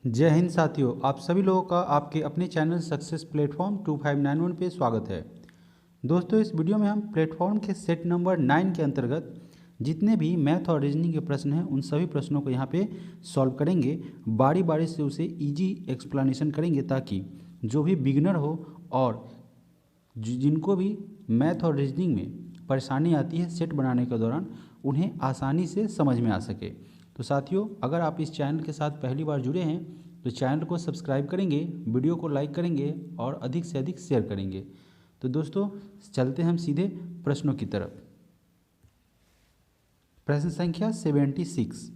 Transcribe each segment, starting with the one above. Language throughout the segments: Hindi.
जय हिंद साथियों, आप सभी लोगों का आपके अपने चैनल सक्सेस प्लेटफॉर्म 2591 पे स्वागत है। दोस्तों, इस वीडियो में हम प्लेटफॉर्म के सेट नंबर 9 के अंतर्गत जितने भी मैथ और रीजनिंग के प्रश्न हैं उन सभी प्रश्नों को यहाँ पे सॉल्व करेंगे। बारी बारी से उसे इजी एक्सप्लेनेशन करेंगे ताकि जो भी बिगिनर हो और जिनको भी मैथ और रीजनिंग में परेशानी आती है सेट बनाने के दौरान, उन्हें आसानी से समझ में आ सके। तो साथियों, अगर आप इस चैनल के साथ पहली बार जुड़े हैं तो चैनल को सब्सक्राइब करेंगे, वीडियो को लाइक करेंगे और अधिक से अधिक शेयर करेंगे। तो दोस्तों, चलते हैं हम सीधे प्रश्नों की तरफ। प्रश्न संख्या 76।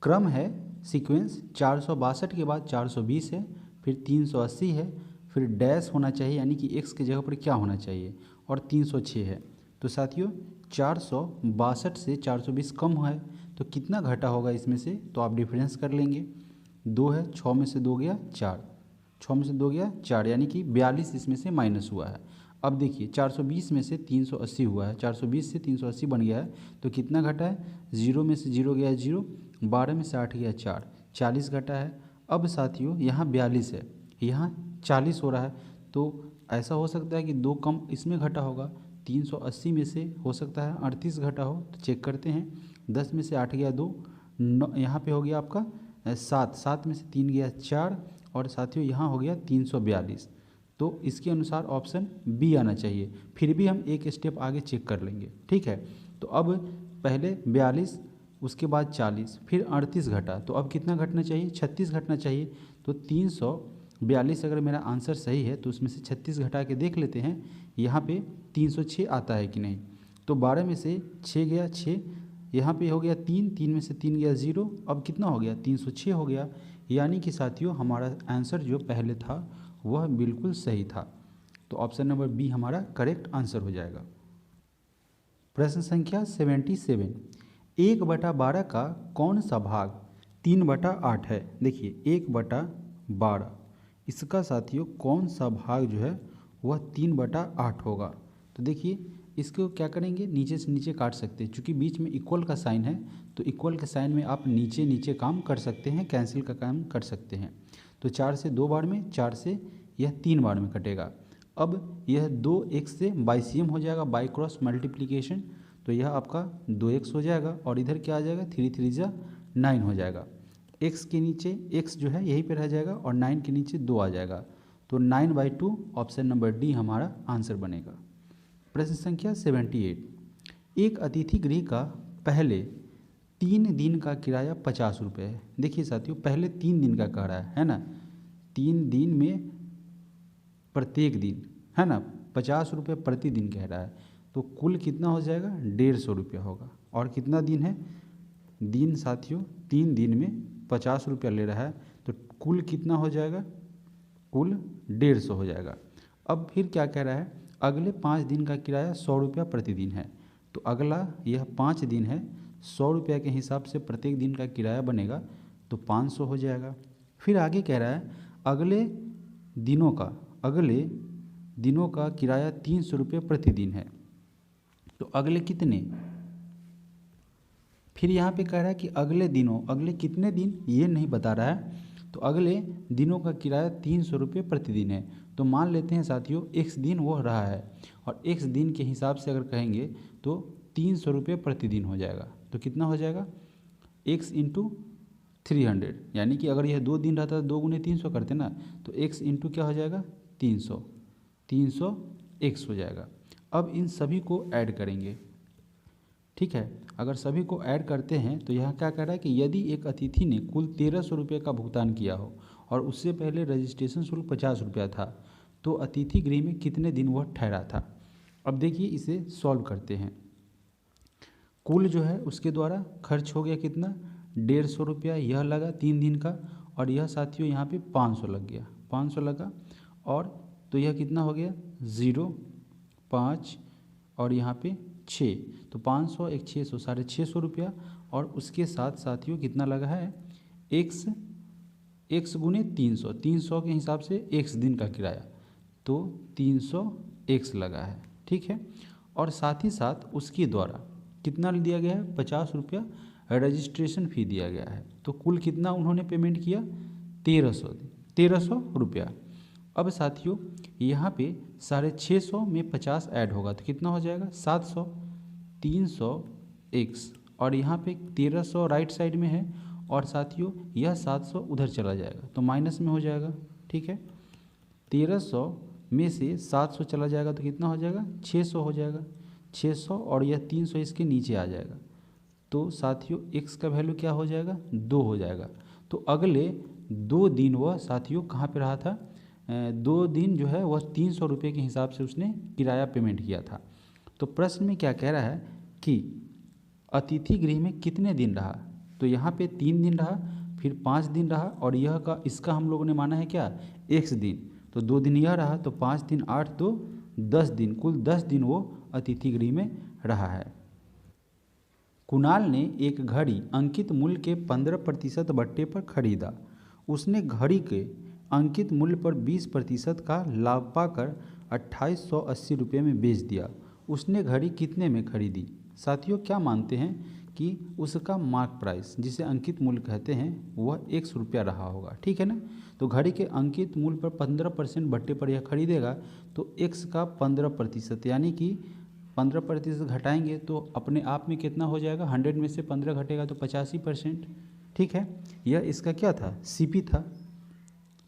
क्रम है, सीक्वेंस 462 के बाद 420 है, फिर 380 है, फिर डैश होना चाहिए यानी कि x की जगह पर क्या होना चाहिए, और 306 है। तो साथियों, 462 से 420 कम है तो कितना घटा होगा इसमें से, तो आप डिफरेंस कर लेंगे। 2 है, 6 में से 2 गया 4, 6 में से 2 गया 4, यानी कि 42 इसमें से माइनस हुआ है। अब देखिए, 420 में से 380 हुआ है, 420 से 380 बन गया है तो कितना घटा है, 0 में से 0 गया 0, 12 में से 8 गया 4, 40 घटा है। अब साथियों, यहाँ 42 है, यहाँ 40 हो रहा है, तो ऐसा हो सकता है कि 2 कम इसमें घटा होगा। 380 में से हो सकता है 38 घटा हो, तो चेक करते हैं। 10 में से 8 गया 2, यहाँ पे हो गया आपका 7, 7 में से 3 गया 4, और साथियों यहाँ हो गया 342। तो इसके अनुसार ऑप्शन बी आना चाहिए। फिर भी हम एक स्टेप आगे चेक कर लेंगे, ठीक है। तो अब पहले 42, उसके बाद 40, फिर 38 घटा, तो अब कितना घटना चाहिए, 36 घटना चाहिए। तो 342 अगर मेरा आंसर सही है तो उसमें से 36 घटा के देख लेते हैं यहाँ पे 306 आता है कि नहीं। तो 12 में से 6 गया 6, यहाँ पे हो गया 3, 3 में से 3 गया 0, अब कितना हो गया 306 हो गया। यानी कि साथियों, हमारा आंसर जो पहले था वह बिल्कुल सही था। तो ऑप्शन नंबर बी हमारा करेक्ट आंसर हो जाएगा। प्रश्न संख्या 77। 1/12 का कौन सा भाग 3/8 है। देखिए, 1/12 इसका साथियों कौन सा भाग जो है वह 3/8 होगा। तो देखिए, इसको क्या करेंगे, नीचे से नीचे काट सकते हैं, चूँकि बीच में इक्वल का साइन है तो इक्वल के साइन में आप नीचे नीचे काम कर सकते हैं, कैंसिल का काम कर सकते हैं। तो 4 से 2 बार में, 4 से यह 3 बार में कटेगा। अब यह 2x से बाइसियम हो जाएगा, बाई क्रॉस मल्टीप्लीकेशन, तो यह आपका 2x हो जाएगा, और इधर क्या आ जाएगा, 3 3 जा 9 हो जाएगा। x के नीचे x जो है यहीं पे रह जाएगा और 9 के नीचे 2 आ जाएगा, तो 9/2 ऑप्शन नंबर डी हमारा आंसर बनेगा। प्रश्न संख्या 78। एक अतिथि गृह का पहले 3 दिन का किराया 50 रुपये है। देखिए साथियों, पहले 3 दिन का कह रहा है ना, 3 दिन में प्रत्येक दिन है ना 50 रुपये प्रतिदिन कह रहा है, तो कुल कितना हो जाएगा, 150 रुपया होगा। और कितना दिन है, दिन साथियों 3 दिन में 50 रुपया ले रहा है, तो कुल कितना हो जाएगा, कुल 150 हो जाएगा। अब फिर क्या कह रहा है, अगले 5 दिन का किराया 100 रुपया प्रतिदिन है। तो अगला यह 5 दिन है, 100 रुपया के हिसाब से प्रत्येक दिन का किराया बनेगा, तो 500 हो जाएगा। फिर आगे कह रहा है अगले दिनों का किराया 300 रुपये प्रतिदिन है। तो अगले कितने, फिर यहाँ पे कह रहा है कि अगले कितने दिन ये नहीं बता रहा है, तो अगले दिनों का किराया 300 रुपये प्रतिदिन है। तो मान लेते हैं साथियों x दिन वो रहा है, और x दिन के हिसाब से अगर कहेंगे तो 300 रुपये प्रतिदिन हो जाएगा। तो कितना हो जाएगा, x इंटू 300, यानी कि अगर यह 2 दिन रहता तो 2 गुने 300 करते ना, तो x इंटू क्या हो जाएगा 300, 300x हो जाएगा। अब इन सभी को ऐड करेंगे, ठीक है। अगर सभी को ऐड करते हैं तो यह क्या कह रहा है कि यदि एक अतिथि ने कुल 1300 रुपये का भुगतान किया हो और उससे पहले रजिस्ट्रेशन शुल्क 50 रुपया था, तो अतिथि गृह में कितने दिन वह ठहरा था। अब देखिए, इसे सॉल्व करते हैं। कुल जो है उसके द्वारा खर्च हो गया कितना, 150 रुपया यह लगा 3 दिन का, और यह साथियों यहाँ पे 500 लग गया, 500 लगा, और तो यह कितना हो गया 0, 5 और यहाँ पे 6, तो 500 एक 600, 650 रुपया। और उसके साथ साथियों कितना लगा है, x गुने 300, 300 के हिसाब से x दिन का किराया, तो 300x लगा है, ठीक है। और साथ ही साथ उसके द्वारा कितना दिया गया है, 50 रुपया रजिस्ट्रेशन फ़ी दिया गया है। तो कुल कितना उन्होंने पेमेंट किया, 1300 रुपया। अब साथियों यहाँ पे 650 में 50 ऐड होगा तो कितना हो जाएगा 700, 300 x और यहाँ पे 1300 राइट साइड में है और साथियों यह 700 उधर चला जाएगा तो माइनस में हो जाएगा। ठीक है, 1300 में से 700 चला जाएगा तो कितना हो जाएगा 600 हो जाएगा, 600 और यह 300 इसके नीचे आ जाएगा तो साथियों x का वैल्यू क्या हो जाएगा 2 हो जाएगा। तो अगले 2 दिन वह साथियों कहाँ पे रहा था, 2 दिन जो है वह 300 रुपये के हिसाब से उसने किराया पेमेंट किया था। तो प्रश्न में क्या कह रहा है कि अतिथि गृह में कितने दिन रहा, तो यहाँ पे 3 दिन रहा, फिर 5 दिन रहा और यह का इसका हम लोगों ने माना है क्या x दिन, तो 2 दिन यह रहा तो 5 दिन 8 2 10 दिन, कुल 10 दिन वो अतिथि गृह में रहा है। कुणाल ने एक घड़ी अंकित मूल्य के 15% बट्टे पर खरीदा। उसने घड़ी के अंकित मूल्य पर 20% का लाभ पाकर 2880 रुपये में बेच दिया। उसने घड़ी कितने में खरीदी। साथियों क्या मानते हैं कि उसका मार्क प्राइस जिसे अंकित मूल्य कहते हैं वह 100 रुपया रहा होगा। ठीक है ना, तो घड़ी के अंकित मूल्य पर 15% बट्टे पर यह खरीदेगा तो x का 15% यानी कि 15% घटाएंगे तो अपने आप में कितना हो जाएगा, 100 में से 15 घटेगा तो 85%। ठीक है, यह इसका क्या था CP था,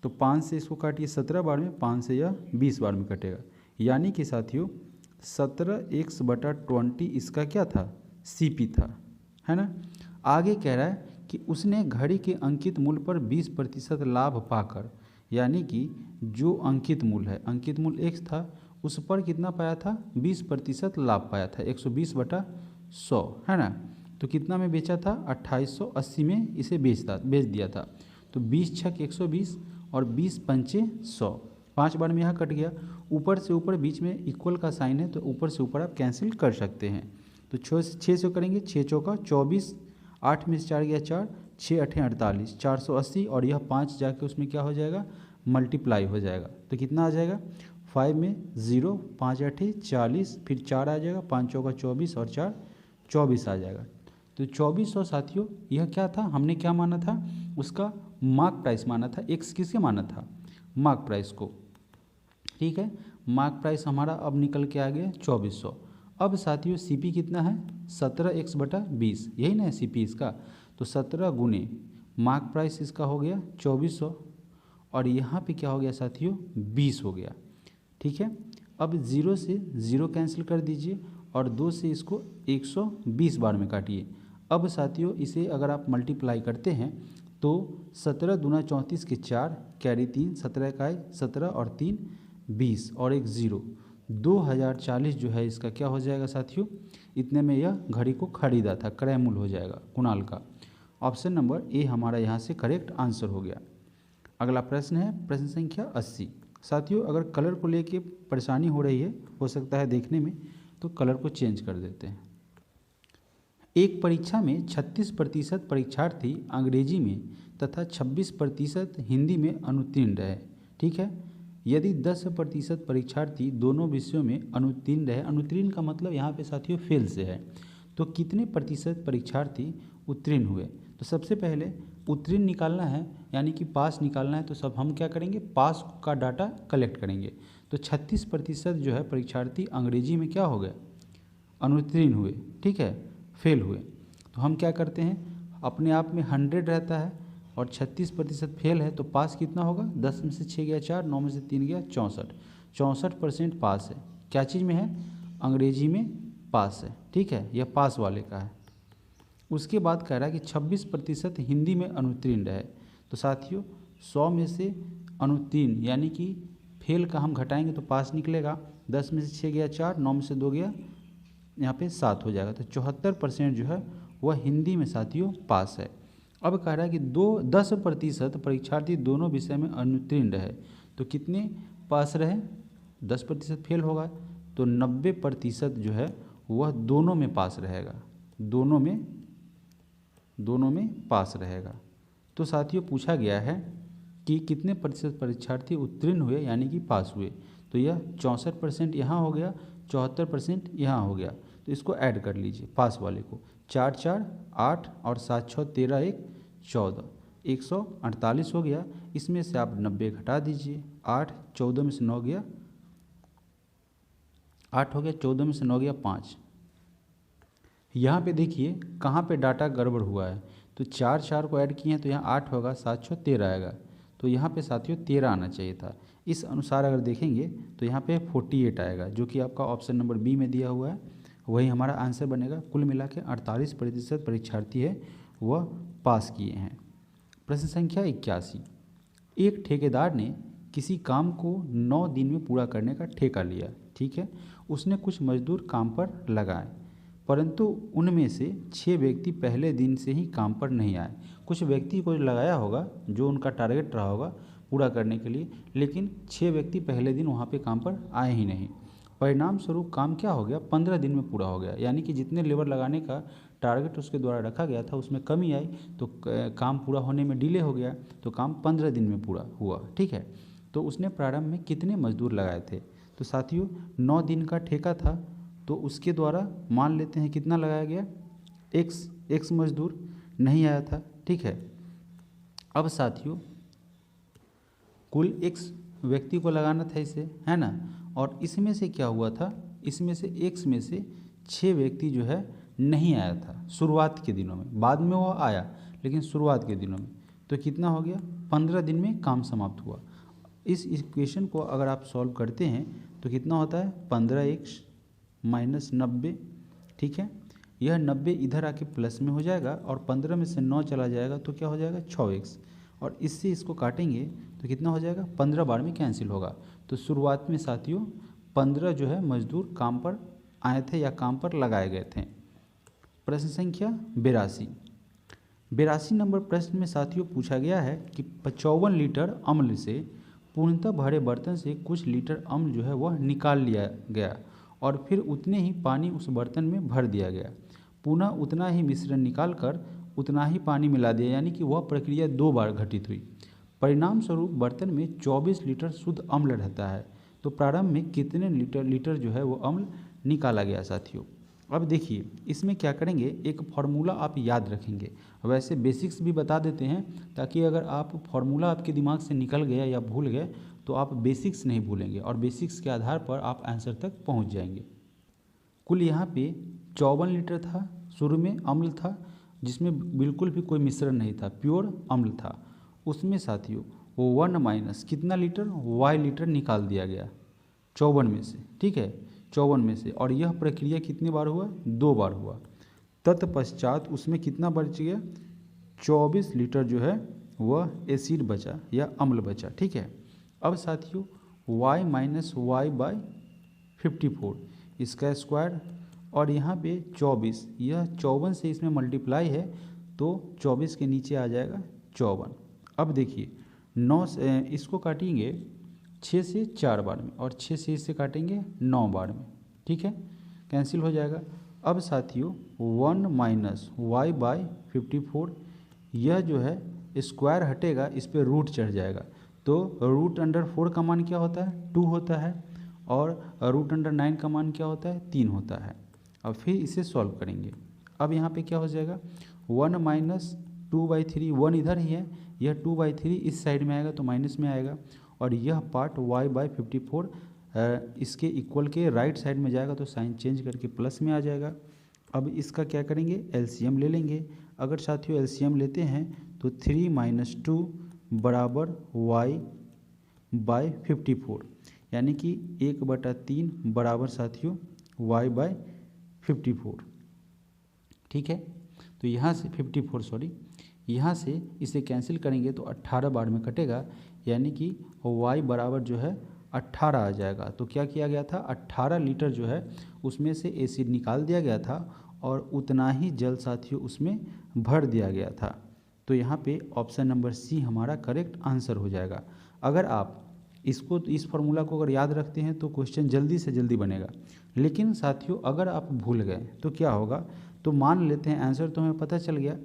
तो 5 से इसको काटिए 17 बार में, 5 से यह 20 बार में कटेगा, यानी कि साथियों 17x/20 इसका क्या था CP था, है ना। आगे कह रहा है कि उसने घड़ी के अंकित मूल्य पर 20% लाभ पाकर, यानी कि जो अंकित मूल्य है, अंकित मूल्य x था उस पर कितना पाया था 20% लाभ पाया था, 120/100, है ना। तो कितना में बेचा था 2880 में इसे बेच दिया था। तो 20 छक 120 और 20 पंचे 100, 5 बार में यहाँ कट गया, ऊपर से ऊपर बीच में इक्वल का साइन है तो ऊपर से ऊपर आप कैंसिल कर सकते हैं। तो 6 से करेंगे, 6 चौका 24, 8 में से 4 गया 4, 6 8 48, 480 और यह 5 जाके उसमें क्या हो जाएगा मल्टीप्लाई हो जाएगा तो कितना आ जाएगा 5 में 0, 5 8 40, फिर 4 आ जाएगा, 5 चौका 24 और 4 24 आ जाएगा। तो 2400 साथियों यह क्या था, हमने क्या माना था उसका मार्क प्राइस माना था, x किसके माना था मार्क प्राइस को। ठीक है, मार्क प्राइस हमारा अब निकल के आ गया 2400। अब साथियों CP कितना है 17x/20, यही ना है CP इसका, तो 17 गुने मार्क प्राइस इसका हो गया 2400 और यहाँ पे क्या हो गया साथियों 20 हो गया। ठीक है, अब 0 से 0 कैंसिल कर दीजिए और 2 से इसको 120 बार में काटिए। अब साथियों इसे अगर आप मल्टीप्लाई करते हैं तो 17 दूना 34 के 4 कैरी 3, 17 का 17 और 3 20 और एक 0, 2040 जो है इसका क्या हो जाएगा साथियों, इतने में यह घड़ी को खरीदा था, क्रय मूल्य हो जाएगा कुणाल का। ऑप्शन नंबर ए हमारा यहाँ से करेक्ट आंसर हो गया। अगला प्रश्न है प्रश्न संख्या 80। साथियों अगर कलर को लेके परेशानी हो रही है, हो सकता है देखने में, तो कलर को चेंज कर देते हैं। एक परीक्षा में 36% परीक्षार्थी अंग्रेजी में तथा 26% हिंदी में अनुत्तीर्ण रहे। ठीक है, यदि 10% परीक्षार्थी दोनों विषयों में अनुत्तीर्ण रहे, अनुत्तीर्ण का मतलब यहाँ पे साथियों फेल से है, तो कितने प्रतिशत परीक्षार्थी उत्तीर्ण हुए। तो सबसे पहले उत्तीर्ण निकालना है यानी कि पास निकालना है, तो सब हम क्या करेंगे पास का डाटा कलेक्ट करेंगे। तो 36% जो है परीक्षार्थी अंग्रेजी में क्या हो गए अनुत्तीर्ण हुए, ठीक है फेल हुए। तो हम क्या करते हैं अपने आप में 100 रहता है और 36% फेल है, तो पास कितना होगा 10 में से 6 गया 4, 9 में से 3 गया 64, 64% पास है। क्या चीज़ में है अंग्रेजी में पास है। ठीक है, यह पास वाले का है। उसके बाद कह रहा है कि 26% हिंदी में अनुत्तीर्ण रहे। तो साथियों 100 में से अनुत्तीर्ण यानी कि फेल का हम घटाएंगे तो पास निकलेगा, 10 में से 6 गया 4, 9 में से 2 गया यहाँ पे 7 हो जाएगा। तो 74% जो है वह हिंदी में साथियों पास है। अब कह रहा है कि 10% परीक्षार्थी दोनों विषय में अनुत्तीर्ण रहे, तो कितने पास रहे 10% फेल होगा, तो 90% जो है वह दोनों में पास रहेगा, दोनों में पास रहेगा। तो साथियों पूछा गया है कि कितने प्रतिशत परीक्षार्थी उत्तीर्ण हुए यानी कि पास हुए, तो यह 64% यहाँ हो गया, 74% यहाँ हो गया। तो इसको ऐड कर लीजिए पास वाले को, 4 4 8 और 7 6 13 1 14, 148 हो गया। इसमें से आप 90 घटा दीजिए, 8, 14 में से 9 गया 8 हो गया, 14 में से 9 गया 5। यहाँ पे देखिए कहाँ पे डाटा गड़बड़ हुआ है, तो 4 को ऐड किए हैं तो यहाँ 8 होगा, 7 6 13 आएगा, तो यहाँ पे साथियों 13 आना चाहिए था। इस अनुसार अगर देखेंगे तो यहाँ पे 48 आएगा, जो कि आपका ऑप्शन नंबर बी में दिया हुआ है, वही हमारा आंसर बनेगा। कुल मिला के 48% परीक्षार्थी है वह पास किए हैं। प्रश्न संख्या 81, एक ठेकेदार ने किसी काम को 9 दिन में पूरा करने का ठेका लिया, ठीक है। उसने कुछ मजदूर काम पर लगाए, परंतु उनमें से 6 व्यक्ति पहले दिन से ही काम पर नहीं आए। कुछ व्यक्ति को लगाया होगा जो उनका टारगेट रहा होगा पूरा करने के लिए, लेकिन 6 व्यक्ति पहले दिन वहाँ पे काम पर आए ही नहीं। परिणाम स्वरूप काम क्या हो गया, 15 दिन में पूरा हो गया, यानी कि जितने लेबर लगाने का टारगेट उसके द्वारा रखा गया था उसमें कमी आई, तो काम पूरा होने में डिले हो गया, तो काम 15 दिन में पूरा हुआ, ठीक है। तो उसने प्रारंभ में कितने मजदूर लगाए थे, तो साथियों 9 दिन का ठेका था, तो उसके द्वारा मान लेते हैं कितना लगाया गया, x मजदूर नहीं आया था, ठीक है। अब साथियों कुल x व्यक्ति को लगाना था इसे, है ना, और इसमें से क्या हुआ था, इसमें से x में से 6 व्यक्ति जो है नहीं आया था शुरुआत के दिनों में, बाद में वो आया लेकिन शुरुआत के दिनों में, तो कितना हो गया, 15 दिन में काम समाप्त हुआ। इस इक्वेशन को अगर आप सॉल्व करते हैं तो कितना होता है, 15x - 90, ठीक है। यह 90 इधर आके प्लस में हो जाएगा और 15 में से 9 चला जाएगा तो क्या हो जाएगा 6x, और इससे इसको काटेंगे तो कितना हो जाएगा, 15 बार में कैंसिल होगा। तो शुरुआत में साथियों 15 जो है मजदूर काम पर आए थे या काम पर लगाए गए थे। प्रश्न संख्या 82 नंबर प्रश्न में साथियों पूछा गया है कि 55 लीटर अम्ल से पूर्णतः भरे बर्तन से कुछ लीटर अम्ल जो है वह निकाल लिया गया और फिर उतने ही पानी उस बर्तन में भर दिया गया। पुनः उतना ही मिश्रण निकालकर उतना ही पानी मिला दिया, यानी कि वह प्रक्रिया 2 बार घटित हुई। परिणाम स्वरूप बर्तन में 24 लीटर शुद्ध अम्ल रहता है, तो प्रारंभ में कितने लीटर जो है वो अम्ल निकाला गया साथियों। अब देखिए इसमें क्या करेंगे, एक फार्मूला आप याद रखेंगे, वैसे बेसिक्स भी बता देते हैं ताकि अगर आप फार्मूला आपके दिमाग से निकल गया या भूल गए तो आप बेसिक्स नहीं भूलेंगे और बेसिक्स के आधार पर आप आंसर तक पहुंच जाएंगे। कुल यहाँ पे 54 लीटर था, शुरू में अम्ल था जिसमें बिल्कुल भी कोई मिश्रण नहीं था, प्योर अम्ल था। उसमें साथियों 1 माइनस कितना लीटर, y लीटर निकाल दिया गया 54 में से, ठीक है, 54 में से, और यह प्रक्रिया कितनी बार हुआ, 2 बार हुआ। तत्पश्चात उसमें कितना बच गया, 24 लीटर जो है वह एसिड बचा या अम्ल बचा, ठीक है। अब साथियों y - y/54 इसका स्क्वायर, और यहाँ पे 24, यह 54 से इसमें मल्टीप्लाई है तो 24 के नीचे आ जाएगा 54। अब देखिए 9 से इसको काटेंगे 6 से 4 बार में और 6 से इसे काटेंगे 9 बार में, ठीक है, कैंसिल हो जाएगा। अब साथियों 1 - y/54, यह जो है स्क्वायर हटेगा, इस पर रूट चढ़ जाएगा, तो √4 का मान क्या होता है, 2 होता है, और √9 का मान क्या होता है, 3 होता है। अब फिर इसे सॉल्व करेंगे। अब यहाँ पे क्या हो जाएगा, 1 - 2/3, 1 इधर ही है, यह 2/3 इस साइड में आएगा तो माइनस में आएगा, और यह पार्ट y/54 इसके इक्वल के राइट साइड में जाएगा तो साइन चेंज करके प्लस में आ जाएगा। अब इसका क्या करेंगे, एलसीएम ले लेंगे। अगर साथियों एलसीएम लेते हैं तो 3 - 2 बराबर y/54, यानी कि 1/3 बराबर साथियों y/54, ठीक है। तो यहाँ से 54 सॉरी, यहाँ से इसे कैंसिल करेंगे तो 18 बार में कटेगा, यानी कि y बराबर जो है 18 आ जाएगा। तो क्या किया गया था, 18 लीटर जो है उसमें से एसिड निकाल दिया गया था और उतना ही जल साथियों उसमें भर दिया गया था। तो यहाँ पे ऑप्शन नंबर सी हमारा करेक्ट आंसर हो जाएगा। अगर आप इसको, इस फार्मूला को अगर याद रखते हैं तो क्वेश्चन जल्दी से जल्दी बनेगा, लेकिन साथियों अगर आप भूल गए तो क्या होगा, तो मान लेते हैं आंसर तो हमें पता चल गया,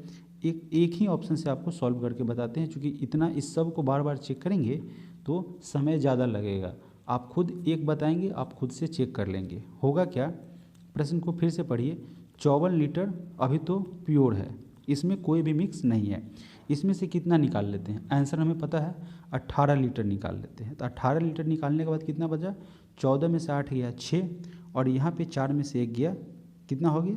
एक ही ऑप्शन से आपको सॉल्व करके बताते हैं, क्योंकि इतना इस सब को बार बार चेक करेंगे तो समय ज़्यादा लगेगा। आप खुद एक बताएंगे, आप खुद से चेक कर लेंगे। होगा क्या, प्रश्न को फिर से पढ़िए। 54 लीटर अभी तो प्योर है, इसमें कोई भी मिक्स नहीं है, इसमें से कितना निकाल लेते हैं, आंसर हमें पता है 18 लीटर निकाल लेते हैं। तो 18 लीटर निकालने के बाद कितना बचा, 14 में से 8 गया 6, और यहाँ पे 4 में से 1 गया, कितना हो गया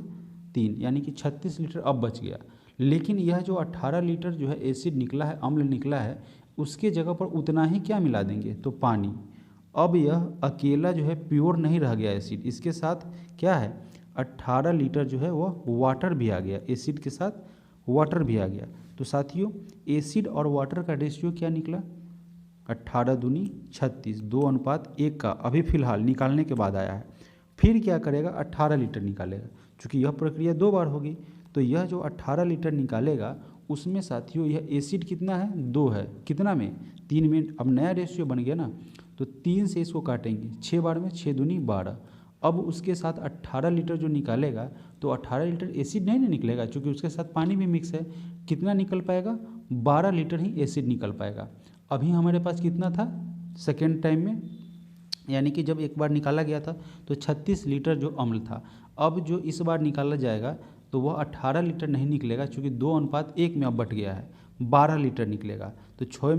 3, यानी कि 36 लीटर अब बच गया। लेकिन यह जो 18 लीटर जो है एसिड निकला है, अम्ल निकला है, उसके जगह पर उतना ही क्या मिला देंगे, तो पानी। अब यह अकेला जो है प्योर नहीं रह गया एसिड, इसके साथ क्या है 18 लीटर जो है वह वाटर भी आ गया, एसिड के साथ वाटर भी आ गया। तो साथियों एसिड और वाटर का रेशियो क्या निकला, 18 दूनी 36, 2:1 का अभी फिलहाल निकालने के बाद आया है। फिर क्या करेगा, 18 लीटर निकालेगा, चूँकि यह प्रक्रिया 2 बार होगी। तो यह जो 18 लीटर निकालेगा उसमें साथियों यह एसिड कितना है, 2 है, कितना में 3 में, अब नया रेशियो बन गया ना, तो 3 से इसको काटेंगे, 6 बार में 6 दूनी 12। अब उसके साथ 18 लीटर जो निकालेगा तो 18 लीटर एसिड नहीं ना निकलेगा, क्योंकि उसके साथ पानी भी मिक्स है, कितना निकल पाएगा, 12 लीटर ही एसिड निकल पाएगा। अभी हमारे पास कितना था सेकेंड टाइम में, यानी कि जब एक बार निकाला गया था तो 36 लीटर जो अम्ल था। अब जो इस बार निकाला जाएगा तो वह 18 लीटर नहीं निकलेगा, क्योंकि 2:1 में अब बट गया है, 12 लीटर निकलेगा। तो 6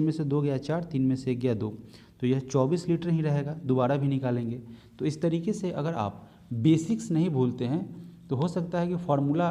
में से 2 गया 4, 3 में से 1 गया 2, तो यह 24 लीटर ही रहेगा, दोबारा भी निकालेंगे। तो इस तरीके से अगर आप बेसिक्स नहीं भूलते हैं तो हो सकता है कि फार्मूला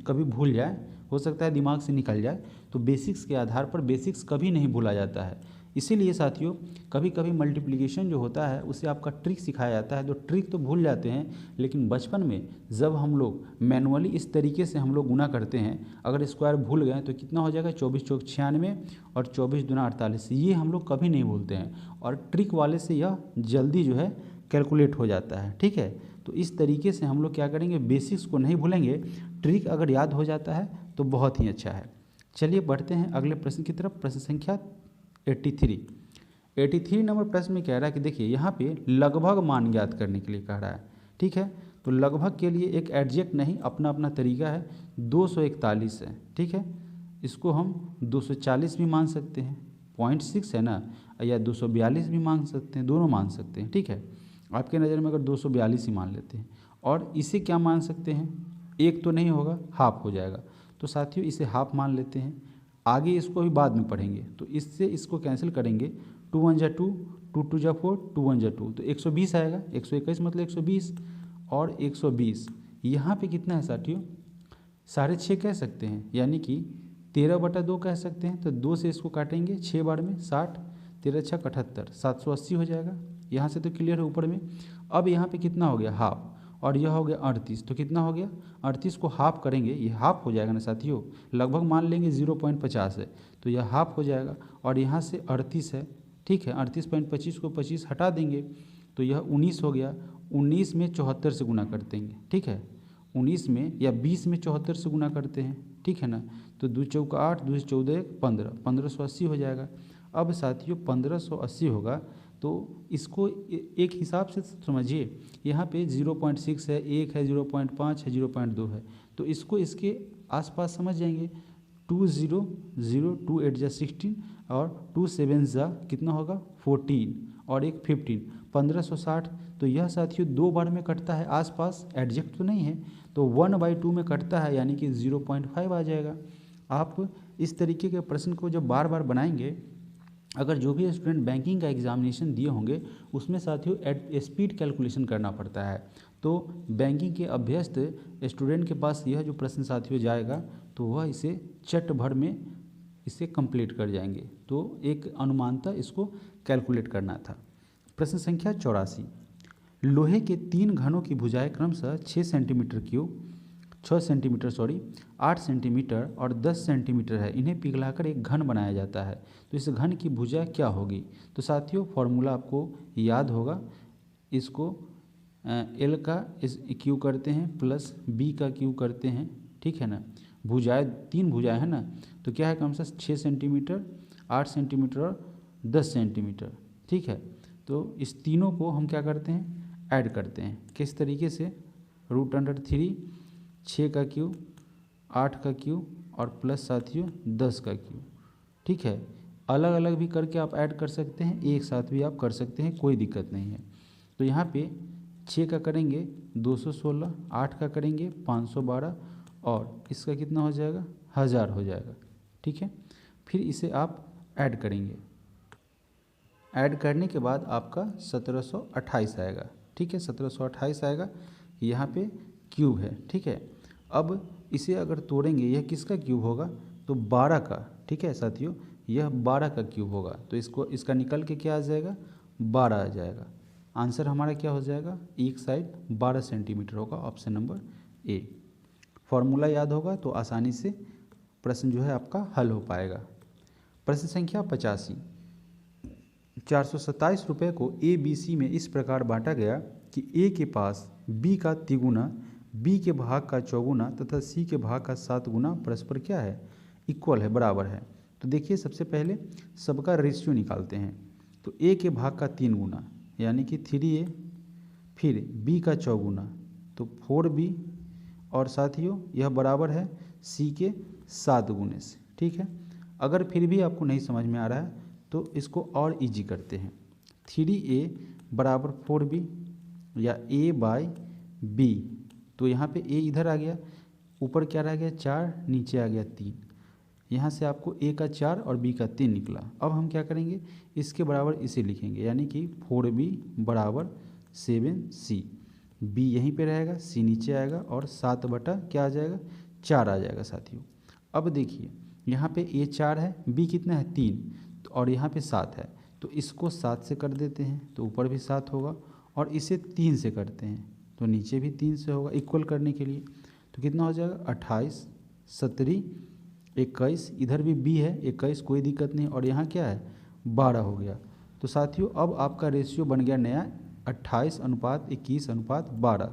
कभी भूल जाए, हो सकता है दिमाग से निकल जाए। तो बेसिक्स के आधार पर बेसिक्स कभी नहीं भूला जाता है। इसीलिए साथियों कभी कभी मल्टीप्लिकेशन जो होता है उसे आपका ट्रिक सिखाया जाता है, तो ट्रिक तो भूल जाते हैं, लेकिन बचपन में जब हम लोग मैनुअली इस तरीके से हम लोग गुना करते हैं, अगर स्क्वायर भूल गए तो कितना हो जाएगा, 24 चौक 96 और 24 दूना 48, ये हम लोग कभी नहीं भूलते हैं, और ट्रिक वाले से यह जल्दी जो है कैलकुलेट हो जाता है। ठीक है, तो इस तरीके से हम लोग क्या करेंगे, बेसिक्स को नहीं भूलेंगे, ट्रिक अगर याद हो जाता है तो बहुत ही अच्छा है। चलिए बढ़ते हैं अगले प्रश्न की तरफ। प्रश्न संख्या 83 नंबर प्रश्न में कह रहा है कि देखिए यहाँ पे लगभग मान ज्ञात करने के लिए कह रहा है। ठीक है, तो लगभग के लिए एक एडजेक्ट नहीं, अपना अपना तरीका है। 241 है, ठीक है, इसको हम 240 भी मान सकते हैं, 0.6 है ना, या 242 भी मान सकते हैं, दोनों मान सकते हैं। ठीक है, आपके नज़र में अगर 242 ही मान लेते हैं, और इसे क्या मान सकते हैं, एक तो नहीं होगा, हाफ हो जाएगा, तो साथियों इसे हाफ मान लेते हैं। आगे इसको भी बाद में पढ़ेंगे, तो इससे इसको कैंसिल करेंगे, 2 1 जा 2, 2 2 जा 4, 2 1 जा 2, तो 120 आएगा, 121 मतलब 120 और 120। यहाँ पे कितना है साथियों, 6.5 कह सकते हैं, यानी कि 13/2 कह सकते हैं। तो 2 से इसको काटेंगे 6 बार में 60, 13 6 78, 780 हो जाएगा। यहाँ से तो क्लियर है ऊपर में। अब यहाँ पे कितना हो गया, हाफ, और यह हो गया 38, तो कितना हो गया, 38 को हाफ करेंगे, ये हाफ हो जाएगा ना साथियों, लगभग मान लेंगे 0.50 है, तो यह हाफ हो जाएगा। और यहाँ से 38 है, ठीक है, 38.25 को 25 हटा देंगे तो यह 19 हो गया। 19 में 74 से गुना कर देंगे, ठीक है, 19 में या 20 में 74 से गुना करते हैं, ठीक है ना, तो 2 चौका 8, 2 14 15, 1580 हो जाएगा। अब साथियों 1580 होगा, तो इसको एक हिसाब से समझिए, यहाँ पे 0.6 है, 1 है, 0.5 है, 0.2 है, तो इसको इसके आसपास समझ जाएंगे। 2 0 0, 2 8 जा 16 और 2 7 जा कितना होगा 14 और एक 15, 1560। तो यह साथियों 2 बार में कटता है, आसपास एडजेक्ट तो नहीं है, तो 1/2 में कटता है, यानी कि 0.5 आ जाएगा। आप इस तरीके के प्रश्न को जब बार बार बनाएंगे, अगर जो भी स्टूडेंट बैंकिंग का एग्जामिनेशन दिए होंगे उसमें साथियों स्पीड कैलकुलेशन करना पड़ता है, तो बैंकिंग के अभ्यस्त स्टूडेंट के पास यह जो प्रश्न साथियों जाएगा तो वह इसे चट भर में इसे कंप्लीट कर जाएंगे। तो एक अनुमानता इसको कैलकुलेट करना था। प्रश्न संख्या 84, लोहे के 3 घनों की भुजाएं क्रमशः 6 सेंटीमीटर क्यूब, 6 सेंटीमीटर 8 सेंटीमीटर और 10 सेंटीमीटर है, इन्हें पिघलाकर एक घन बनाया जाता है, तो इस घन की भुजा क्या होगी। तो साथियों फॉर्मूला आपको याद होगा, इसको एल का क्यू करते हैं प्लस बी का क्यू करते हैं, ठीक है ना, भुजाएं 3 भुजाएं है ना, तो क्या है क्रमशः 6 सेंटीमीटर, 8 सेंटीमीटर और 10 सेंटीमीटर, ठीक है। तो इस तीनों को हम क्या करते हैं, ऐड करते हैं, किस तरीके से, √3, 6 का क्यू, 8 का क्यू और प्लस साथियों 10 का क्यू, ठीक है। अलग अलग भी करके आप ऐड कर सकते हैं, एक साथ भी आप कर सकते हैं, कोई दिक्कत नहीं है। तो यहाँ पे 6 का करेंगे 216, 8 का करेंगे 512 और इसका कितना हो जाएगा 1000 हो जाएगा, ठीक है। फिर इसे आप ऐड करेंगे, ऐड करने के बाद आपका 1728 आएगा, ठीक है, 1728 आएगा। यहाँ पे क्यूब है, ठीक है। अब इसे अगर तोड़ेंगे, यह किसका क्यूब होगा, तो 12 का, ठीक है साथियों, यह 12 का क्यूब होगा। तो इसका निकल के क्या आ जाएगा, 12 आ जाएगा। आंसर हमारा क्या हो जाएगा, एक साइड 12 सेंटीमीटर होगा, ऑप्शन नंबर ए। फॉर्मूला याद होगा तो आसानी से प्रश्न जो है आपका हल हो पाएगा। प्रश्न संख्या 85, 427 रुपये को ए बी सी में इस प्रकार बांटा गया कि ए के पास बी का तिगुना, बी के भाग का चौगुना तथा सी के भाग का 7 गुना परस्पर क्या है, इक्वल है, बराबर है। तो देखिए सबसे पहले सबका रेशियो निकालते हैं। तो ए के भाग का 3 गुना यानी कि 3a, फिर बी का चौगुना तो 4b, और साथियों यह बराबर है सी के 7 गुने से, ठीक है। अगर फिर भी आपको नहीं समझ में आ रहा है तो इसको और इजी करते हैं। 3a बराबर 4b या a बाई बी, तो यहाँ पे a इधर आ गया, ऊपर क्या रह गया 4, नीचे आ गया 3। यहाँ से आपको a का 4 और b का 3 निकला। अब हम क्या करेंगे, इसके बराबर इसे लिखेंगे, यानी कि 4b बराबर 7c, b यहीं पे रहेगा, c नीचे आएगा और 7 बटा क्या आ जाएगा, 4 आ जाएगा साथियों। अब देखिए यहाँ पे a 4 है, b कितना है 3, और यहाँ पे 7 है, तो इसको 7 से कर देते हैं तो ऊपर भी 7 होगा, और इसे 3 से करते हैं तो नीचे भी 3 से होगा, इक्वल करने के लिए। तो कितना हो जाएगा 28, 17, 21, इधर भी b है 21, कोई दिक्कत नहीं, और यहाँ क्या है 12 हो गया। तो साथियों अब आपका रेशियो बन गया नया 28:21:12।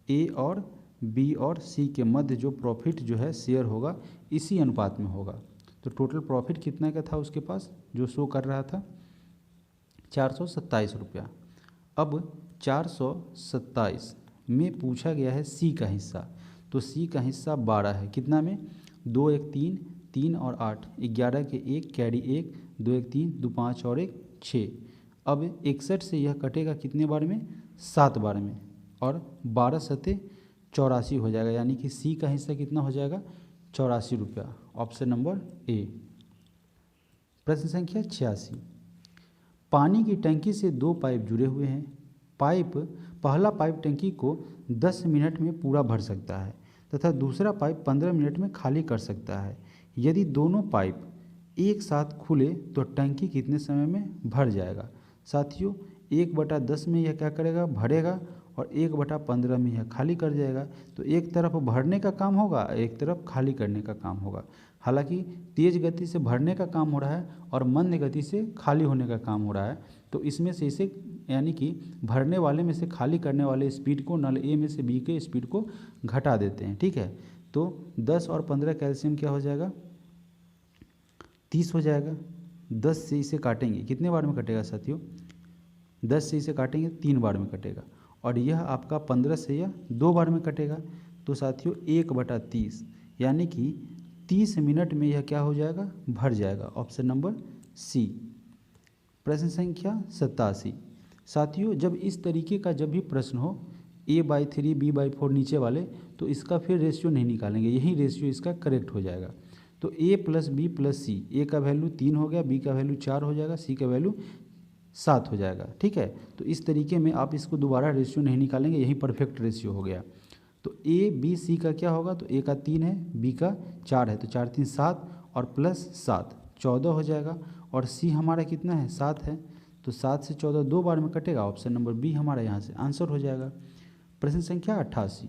ए और बी और सी के मध्य जो प्रॉफिट जो है शेयर होगा इसी अनुपात में होगा। तो टोटल प्रॉफिट कितना का था उसके पास जो शो कर रहा था, 427 रुपया। अब 427 में पूछा गया है सी का हिस्सा, तो सी का हिस्सा 12 है, कितना में 2 1 3, 3 और 8, 11 के 1 कैरी 1, 2 1 3, 2 5 और 1 6। अब 61 से यह कटेगा कितने बार में, 7 बार में, और 12 सते 84 हो जाएगा, यानी कि सी का हिस्सा कितना हो जाएगा 84 रुपया, ऑप्शन नंबर ए। प्रश्न संख्या 86, पानी की टंकी से 2 पाइप जुड़े हुए हैं। पहला पाइप टंकी को 10 मिनट में पूरा भर सकता है तथा दूसरा पाइप 15 मिनट में खाली कर सकता है। यदि दोनों पाइप एक साथ खुले तो टंकी कितने समय में भर जाएगा। साथियों 1/10 में यह क्या करेगा, भरेगा, और 1/15 में यह खाली कर जाएगा। तो एक तरफ भरने का काम होगा, एक तरफ खाली करने का काम होगा। हालांकि तेज गति से भरने का काम हो रहा है और मंद गति से खाली होने का काम हो रहा है। तो इसमें से इसे यानी कि भरने वाले में से खाली करने वाले स्पीड को नल ए में से बी के स्पीड को घटा देते हैं, ठीक है। तो 10 और 15 कैल्शियम क्या हो जाएगा 30 हो जाएगा। 10 से इसे काटेंगे, कितने बार में कटेगा साथियों, 10 से इसे काटेंगे 3 बार में कटेगा, और यह आपका 15 से यह 2 बार में कटेगा। तो साथियों 1/30 यानी कि 30 मिनट में यह क्या हो जाएगा, भर जाएगा, ऑप्शन नंबर सी। प्रश्न संख्या 87, साथियों जब इस तरीके का जब भी प्रश्न हो a/3 b/4 नीचे वाले, तो इसका फिर रेशियो नहीं निकालेंगे, यही रेशियो इसका करेक्ट हो जाएगा। तो a + b + c, a का वैल्यू 3 हो गया, b का वैल्यू 4 हो जाएगा, c का वैल्यू 7 हो जाएगा, ठीक है। तो इस तरीके में आप इसको दोबारा रेशियो नहीं निकालेंगे, यही परफेक्ट रेशियो हो गया। तो a b c का क्या होगा, तो a का 3 है, b का 4 है, तो 4 3 7 और +7 14 हो जाएगा, और c हमारा कितना है 7 है, तो 7 से 14 2 बार में कटेगा, ऑप्शन नंबर बी हमारा यहाँ से आंसर हो जाएगा। प्रश्न संख्या 88,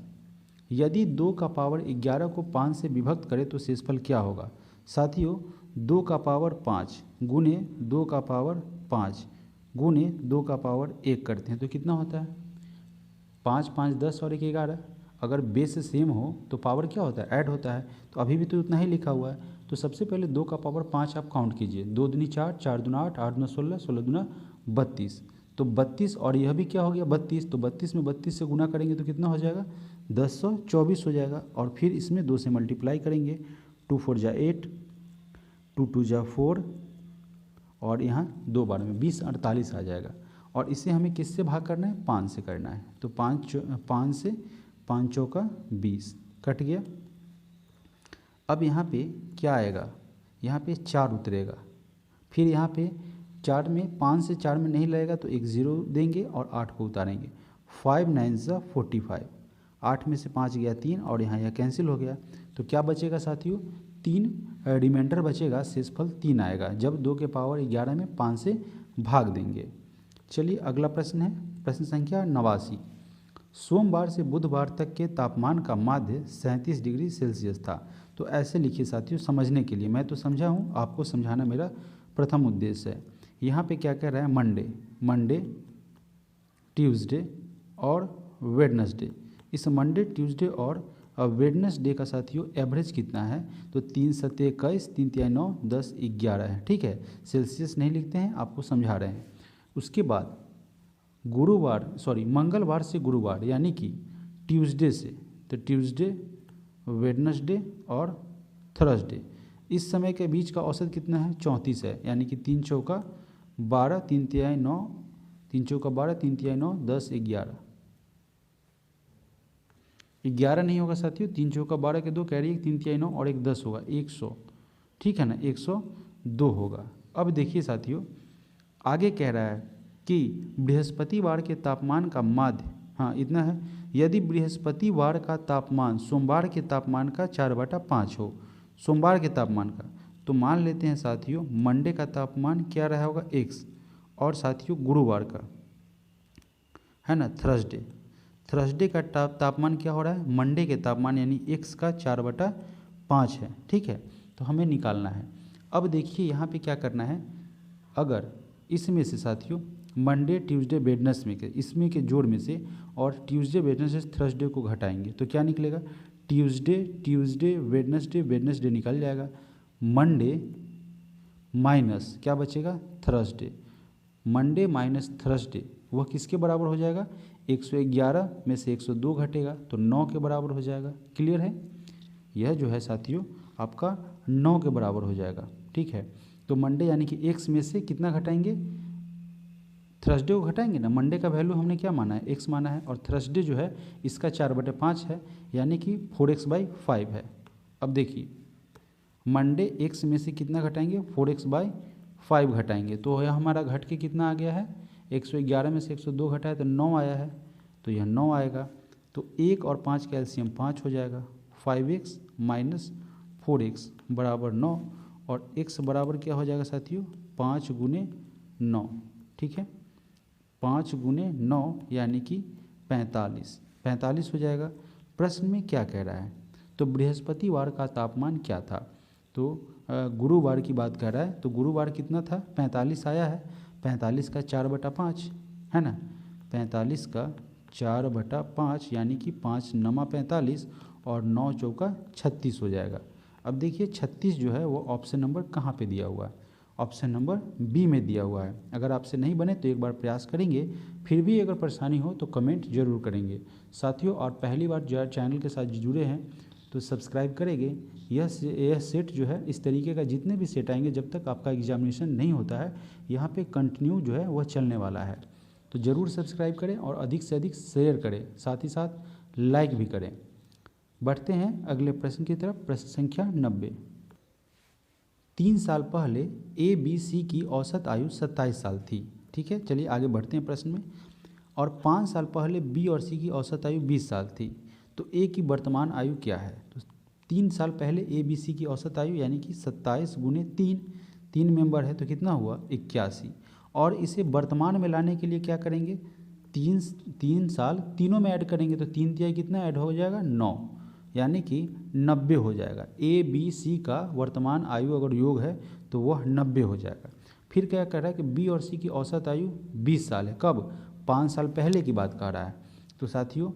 यदि 2 का पावर 11 को 5 से विभक्त करें तो शेषफल क्या होगा। साथियों 2 का पावर 5 गुने 2 का पावर 5 गुने 2 का पावर 1 करते हैं तो कितना होता है, 5 5 10 और 1 11। अगर बेस सेम हो तो पावर क्या होता है, ऐड होता है, तो अभी भी तो उतना ही लिखा हुआ है। तो सबसे पहले 2 का पावर 5 आप काउंट कीजिए, 2 दूनी 4, 4 दूना 8, 8 दूना 16, 16 दूना 32, तो 32, और यह भी क्या हो गया 32, तो 32 में 32 से गुना करेंगे तो कितना हो जाएगा 1024 हो जाएगा, और फिर इसमें 2 से मल्टीप्लाई करेंगे, 2 4 जा 8, 2 2 जा 4, और यहाँ 2 बार में 20 48 आ जाएगा। और इसे हमें किससे भाग करना है, 5 से करना है, तो 5 से 5 चौका 20 कट गया। अब यहाँ पे क्या आएगा, यहाँ पे 4 उतरेगा। फिर यहाँ पे 4 में 5 से 4 में नहीं लगेगा तो एक 0 देंगे और 8 को उतारेंगे। 5 9 ज़ा 45, 8 में से 5 गया 3 और यहाँ यह कैंसिल हो गया। तो क्या बचेगा साथियों, 3 रिमाइंडर बचेगा, शेषफल 3 आएगा जब 2 के पावर 11 में 5 से भाग देंगे। चलिए अगला प्रश्न है प्रश्न संख्या 89। सोमवार से बुधवार तक के तापमान का माध्य 37 डिग्री सेल्सियस था। तो ऐसे लिखिए साथियों, समझने के लिए, मैं तो समझा हूँ, आपको समझाना मेरा प्रथम उद्देश्य है। यहाँ पे क्या कह रहा है, मंडे, ट्यूसडे और वेडनेसडे। इस मंडे, ट्यूसडे और वेडनेसडे का साथियों एवरेज कितना है, तो 3 7 21, 3 3 9 10 11 है। ठीक है, सेल्सियस नहीं लिखते हैं, आपको समझा रहे हैं। उसके बाद मंगलवार से गुरुवार यानी कि ट्यूसडे से, तो ट्यूसडे, वेडनेसडे और थर्सडे, इस समय के बीच का औसत कितना है, 34 है। यानी कि 3 चौका 12, 3 तिहाई 9, 3 चौका 12, 3 तिहाई 9 10 11, 11 नहीं होगा साथियों, 3 चौका 12 के 2 कैरी 1, 3 तिहाई 9 और एक 10 होगा, 100। ठीक है ना, 102 होगा। अब देखिए साथियों, आगे कह रहा है कि बृहस्पतिवार के तापमान का माध्य, हाँ इतना है, यदि बृहस्पतिवार का तापमान सोमवार के तापमान का 4/5 हो, सोमवार के तापमान का, तो मान लेते हैं साथियों मंडे का तापमान क्या रहा होगा x, और साथियों गुरुवार का है ना थर्सडे का तापमान क्या हो रहा है, मंडे के तापमान यानी x का 4/5 है। ठीक है, तो हमें निकालना है। अब देखिए यहाँ पे क्या करना है, अगर इसमें से साथियों मंडे, ट्यूसडे, वेडनेसडे के इसमें के जोड़ में से और ट्यूसडे, वेडनेसडे, थर्सडे को घटाएंगे तो क्या निकलेगा, ट्यूसडे, वेडनेसडे निकल जाएगा। मंडे माइनस क्या बचेगा, थर्सडे, मंडे माइनस थर्सडे वह किसके बराबर हो जाएगा, 111 में से 102 घटेगा तो 9 के बराबर हो जाएगा। क्लियर है, यह जो है साथियों आपका 9 के बराबर हो जाएगा। ठीक है, तो मंडे यानी कि x में से कितना घटाएंगे, थर्सडे को घटाएंगे ना, मंडे का वैल्यू हमने क्या माना है, x माना है, और थर्सडे जो है इसका 4/5 है यानी कि 4x/5 है। अब देखिए मंडे x में से कितना घटाएंगे, 4x/5 घटाएंगे तो यह हमारा घट के कितना आ गया है, 111 में से 102 घटाए तो 9 आया है, तो यह 9 आएगा। तो 1 और 5 का एलसीएम 5 हो जाएगा, 5x माइनस 4x बराबर 9, और x बराबर क्या हो जाएगा साथियों, 5 गुने 9। ठीक है, 5 गुने 9 यानी कि 45 हो जाएगा। प्रश्न में क्या कह रहा है, तो बृहस्पतिवार का तापमान क्या था, तो गुरुवार की बात कर रहा है, तो गुरुवार कितना था, 45 आया है, 45 का 4/5 है ना, 45 का 4/5 यानी कि 5 नमा 45 और 9 चौका 36 हो जाएगा। अब देखिए 36 जो है वो ऑप्शन नंबर कहाँ पे दिया हुआ है, ऑप्शन नंबर बी में दिया हुआ है। अगर आपसे नहीं बने तो एक बार प्रयास करेंगे, फिर भी अगर परेशानी हो तो कमेंट जरूर करेंगे साथियों। और पहली बार जो चैनल के साथ जुड़े हैं तो सब्सक्राइब करेंगे। यह सेट जो है इस तरीके का जितने भी सेट आएंगे जब तक आपका एग्जामिनेशन नहीं होता है, यहाँ पे कंटिन्यू जो है वह चलने वाला है, तो ज़रूर सब्सक्राइब करें और अधिक से अधिक शेयर करें, साथ ही साथ लाइक भी करें। बढ़ते हैं अगले प्रश्न की तरफ, प्रश्न संख्या 90। 3 साल पहले ABC की औसत आयु 27 साल थी। ठीक है, चलिए आगे बढ़ते हैं प्रश्न में। और 5 साल पहले B और C की औसत आयु 20 साल थी, तो A की वर्तमान आयु क्या है। तो 3 साल पहले ABC की औसत आयु यानी कि 27 गुने 3 मेंबर है तो कितना हुआ 81, और इसे वर्तमान में लाने के लिए क्या करेंगे, 3 साल तीनों में ऐड करेंगे तो 3 तिहाई कितना ऐड हो जाएगा 9, यानी कि 90 हो जाएगा। ABC का वर्तमान आयु अगर योग है तो वह 90 हो जाएगा। फिर क्या कर रहा है कि B और C की औसत आयु 20 साल है, कब, 5 साल पहले की बात कर रहा है, तो साथियों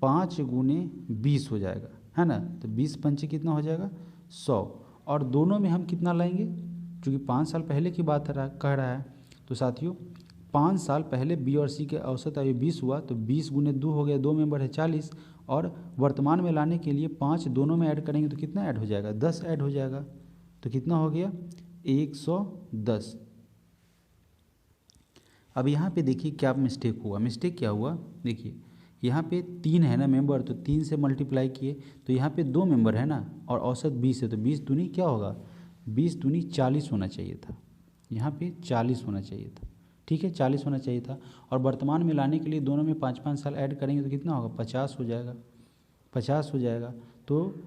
5 गुने 20 हो जाएगा, है ना, तो 20 पंचे कितना हो जाएगा 100, और दोनों में हम कितना लाएंगे, क्योंकि 5 साल पहले की बात कह रहा है, तो साथियों 5 साल पहले B और C के औसत आयु 20 हुआ तो 20 गुने 2 हो गया, 2 मेंबर है 40, और वर्तमान में लाने के लिए 5 दोनों में ऐड करेंगे तो कितना ऐड हो जाएगा 10 ऐड हो जाएगा, तो कितना हो गया 110। अब यहाँ पे देखिए क्या मिस्टेक हुआ, मिस्टेक क्या हुआ, देखिए यहाँ पे 3 है ना मेंबर, तो 3 से मल्टीप्लाई किए तो यहाँ पे 2 मेंबर है ना, और औसत 20 है तो 20 दूनी क्या होगा 20 दूनी 40 होना चाहिए था, यहाँ पे 40 होना चाहिए था, ठीक है 40 होना चाहिए था। और वर्तमान में लाने के लिए दोनों में 5-5 साल ऐड करेंगे तो कितना होगा, 50 हो जाएगा, 50 हो जाएगा। तो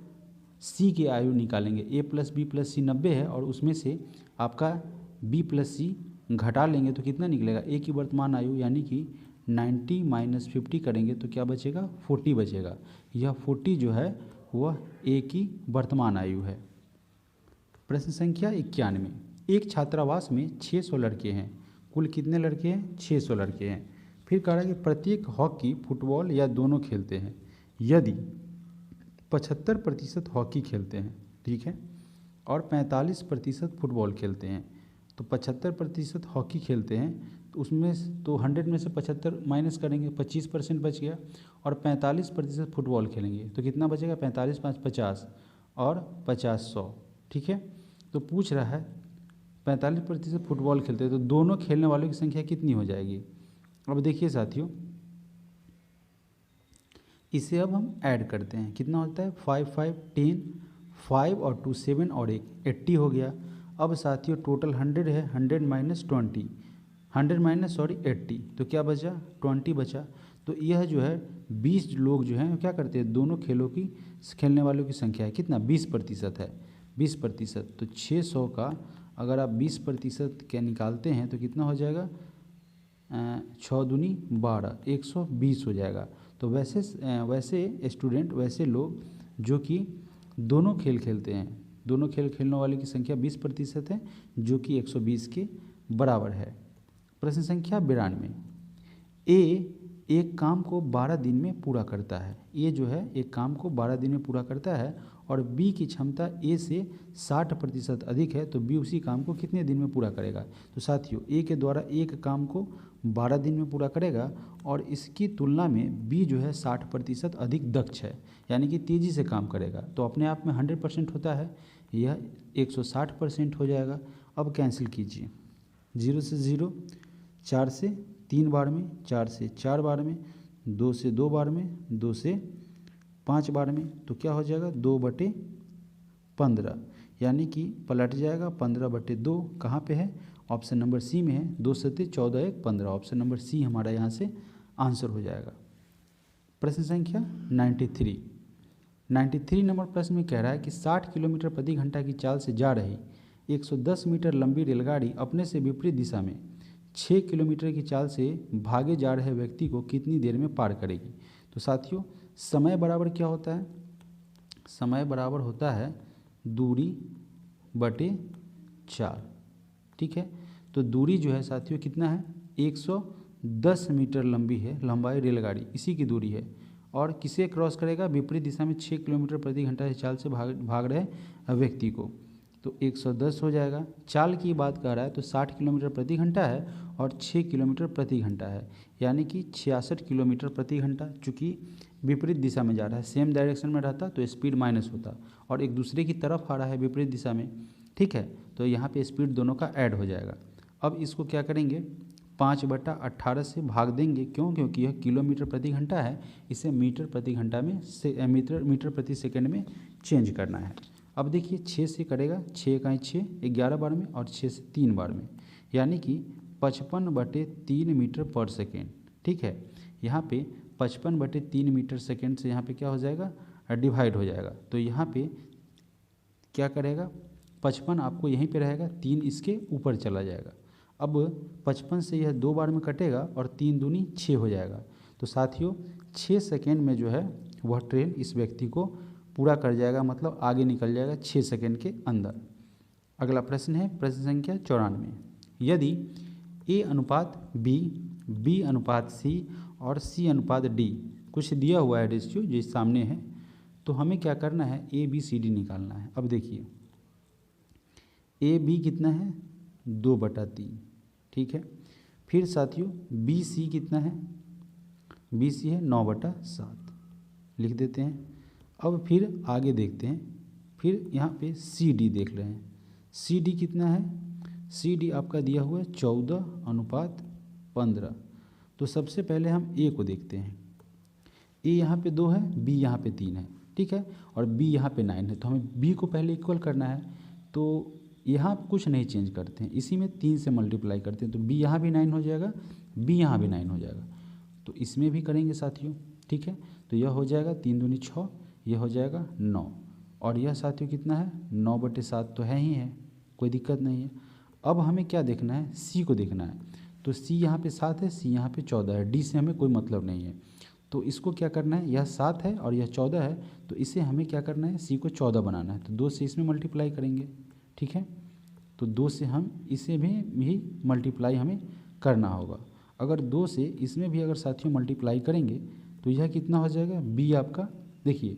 सी की आयु निकालेंगे, a प्लस बी प्लस सी 90 है और उसमें से आपका b प्लस सी घटा लेंगे तो कितना निकलेगा, a की वर्तमान आयु यानी कि 90 माइनस 50 करेंगे तो क्या बचेगा, 40 बचेगा। यह 40 जो है वह a की वर्तमान आयु है। प्रश्न संख्या 91, एक छात्रावास में 600 लड़के हैं, कुल कितने लड़के हैं, 600 लड़के हैं। फिर कह रहा है कि प्रत्येक हॉकी फुटबॉल या दोनों खेलते हैं, यदि 75% हॉकी खेलते हैं, ठीक है, और 45% फुटबॉल खेलते हैं, तो 75% हॉकी खेलते हैं तो उसमें तो 100 में से 75 माइनस करेंगे, 25% बच गया, और 45% फुटबॉल खेलेंगे तो कितना बचेगा, 45 5 50 और 50 100, ठीक है। तो पूछ रहा है 45% फुटबॉल खेलते हैं तो दोनों खेलने वालों की संख्या कितनी हो जाएगी। अब देखिए साथियों, इसे अब हम ऐड करते हैं, कितना होता है 5 5 10, 5 और 2 7 और 1 80 हो गया। अब साथियों टोटल 100 है, 100 माइनस 20, 100 माइनस 80, तो क्या बचा, 20 बचा। तो यह जो है 20 लोग जो हैं क्या करते हैं, दोनों खेलों की खेलने वालों की संख्या है कितना, 20% है, 20%। तो 600 का अगर आप 20% क्या निकालते हैं तो कितना हो जाएगा, 6 दूनी 12, 120 हो जाएगा। तो वैसे स्टूडेंट, वैसे लोग जो कि दोनों खेल खेलते हैं, दोनों खेल खेलने वाले की संख्या 20% है, जो कि 120 के बराबर है। प्रश्न संख्या 92, ए एक काम को 12 दिन में पूरा करता है, ए जो है एक काम को 12 दिन में पूरा करता है और बी की क्षमता ए से 60% अधिक है, तो बी उसी काम को कितने दिन में पूरा करेगा। तो साथियों ए के द्वारा एक काम को 12 दिन में पूरा करेगा और इसकी तुलना में बी जो है 60% अधिक दक्ष है, यानी कि तेज़ी से काम करेगा, तो अपने आप में 100% होता है, यह 160% हो जाएगा। अब कैंसिल कीजिए, 0 से 0, 4 से 3 बार में, 4 से 4 बार में, 2 से 2 बार में, 2 से 5 बार में, तो क्या हो जाएगा 2/15, यानी कि पलट जाएगा 15/2 कहाँ पे है, ऑप्शन नंबर सी में है, 2 सत्ते 14 1 15, ऑप्शन नंबर सी हमारा यहाँ से आंसर हो जाएगा। प्रश्न संख्या 93 नंबर प्रश्न में कह रहा है कि 60 किलोमीटर प्रति घंटा की चाल से जा रही 110 मीटर लंबी रेलगाड़ी अपने से विपरीत दिशा में 6 किलोमीटर की चाल से भागे जा रहे व्यक्ति को कितनी देर में पार करेगी। तो साथियों समय बराबर क्या होता है, समय बराबर होता है दूरी बटे 4, ठीक है। तो दूरी जो है साथियों कितना है, 110 मीटर लंबी है लंबाई रेलगाड़ी, इसी की दूरी है, और किसे क्रॉस करेगा, विपरीत दिशा में 6 किलोमीटर प्रति घंटा की चाल से भाग रहे व्यक्ति को, तो 110 हो जाएगा। चाल की बात कर रहा है तो 60 किलोमीटर प्रति घंटा है और 6 किलोमीटर प्रति घंटा है, यानी कि 66 किलोमीटर प्रति घंटा। चूँकि विपरीत दिशा में जा रहा है, सेम डायरेक्शन में रहता तो स्पीड माइनस होता, और एक दूसरे की तरफ आ रहा है विपरीत दिशा में, ठीक है, तो यहाँ पे स्पीड दोनों का ऐड हो जाएगा। अब इसको क्या करेंगे, 5/18 से भाग देंगे, क्यों, क्योंकि यह किलोमीटर प्रति घंटा है, इसे मीटर प्रति घंटा में मीटर प्रति सेकंड में चेंज करना है। अब देखिए 6 से करेगा, 6 का 6 11 बार में और 6 से 3 बार में, यानी कि 55/3 मीटर पर सेकेंड, ठीक है। यहाँ पे 55/3 मीटर सेकेंड से यहाँ पे क्या हो जाएगा, डिवाइड हो जाएगा, तो यहाँ पे क्या करेगा, 55 आपको यहीं पे रहेगा, 3 इसके ऊपर चला जाएगा। अब 55 से यह 2 बार में कटेगा और 3 दूनी 6 हो जाएगा। तो साथियों 6 सेकेंड में जो है वह ट्रेन इस व्यक्ति को पूरा कर जाएगा, मतलब आगे निकल जाएगा 6 सेकेंड के अंदर। अगला प्रश्न है प्रश्न संख्या 94, यदि ए अनुपात बी, बी अनुपात सी और सी अनुपात डी कुछ दिया हुआ है रेशियो जो सामने है, तो हमें क्या करना है, ए बी सी डी निकालना है। अब देखिए ए बी कितना है, 2/3, ठीक है। फिर साथियों बी सी कितना है, बी सी है 9/7, लिख देते हैं। अब फिर आगे देखते हैं, फिर यहाँ पे सी डी देख रहे हैं, सी डी कितना है, सी डी आपका दिया हुआ है 14/15। तो सबसे पहले हम ए को देखते हैं, ए यहाँ पे 2 है, बी यहाँ पे 3 है, ठीक है, और बी यहाँ पे 9 है, तो हमें बी को पहले इक्वल करना है। तो यहाँ कुछ नहीं चेंज करते हैं, इसी में 3 से मल्टीप्लाई करते हैं, तो बी यहाँ भी 9 हो जाएगा, बी यहाँ भी 9 हो जाएगा, तो इसमें भी करेंगे साथियों। ठीक है, तो यह हो जाएगा 3 दूनी 6, यह हो जाएगा 9, और यह साथियों कितना है 9/7 तो है ही है, कोई दिक्कत नहीं है। अब हमें क्या देखना है, सी को देखना है, तो सी यहाँ पे 7 है, सी यहाँ पे 14 है, डी से हमें कोई मतलब नहीं है, तो इसको क्या करना है, यह 7 है और यह 14 है, तो इसे हमें क्या करना है, सी को 14 बनाना है, तो 2 से इसमें मल्टीप्लाई करेंगे। ठीक है, तो 2 से हम इसे भी मल्टीप्लाई हमें करना होगा। अगर 2 से इसमें भी अगर साथियों मल्टीप्लाई करेंगे तो यह कितना हो जाएगा, बी आपका देखिए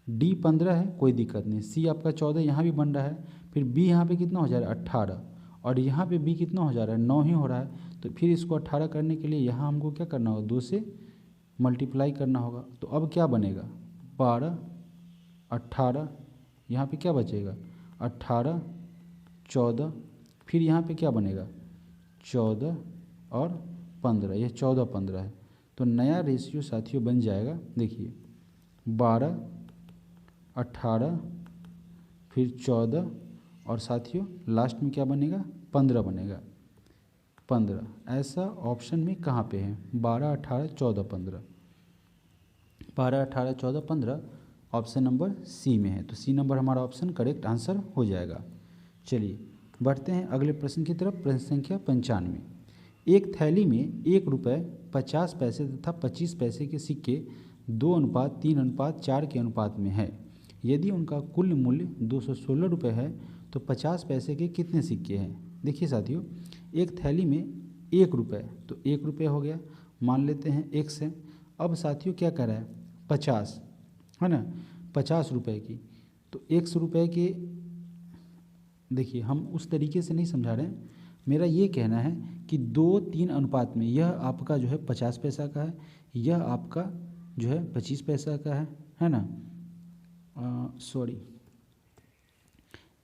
डी 15 है, कोई दिक्कत नहीं, सी आपका 14 यहाँ भी बन रहा है, फिर बी यहाँ पे कितना हो जा रहा है 18, और यहाँ पे बी कितना हो जा रहा है 9 ही हो रहा है, तो फिर इसको 18 करने के लिए यहाँ हमको क्या करना होगा, 2 से मल्टीप्लाई करना होगा। तो अब क्या बनेगा 12 18, यहाँ पे क्या बचेगा 18 14, फिर यहाँ पे क्या बनेगा 14 और 15, यह 14 15 है, तो नया रेशियो साथियों बन जाएगा, देखिए 12 18 फिर 14 और साथियों लास्ट में क्या बनेगा 15 बनेगा, 15। ऐसा ऑप्शन में कहाँ पे है, 12 18 14 15, 12 18 14 15 ऑप्शन नंबर सी में है, तो सी नंबर हमारा ऑप्शन करेक्ट आंसर हो जाएगा। चलिए बढ़ते हैं अगले प्रश्न की तरफ। प्रश्न संख्या 95। एक थैली में 1 रुपये 50 पैसे तथा 25 पैसे के सिक्के 2:3:4 के अनुपात में है। यदि उनका कुल मूल्य 216 रुपये है तो 50 पैसे के कितने सिक्के हैं। देखिए साथियों, एक थैली में 1 रुपये, तो 1 रुपये हो गया, मान लेते हैं x है। अब साथियों क्या कर रहा है 50 है ना, 50 रुपये की, तो 100 रुपये के, देखिए हम उस तरीके से नहीं समझा रहे हैं, मेरा ये कहना है कि 2:3 अनुपात में यह आपका जो है 50 पैसा का है, यह आपका जो है 25 पैसा का है ना, सॉरी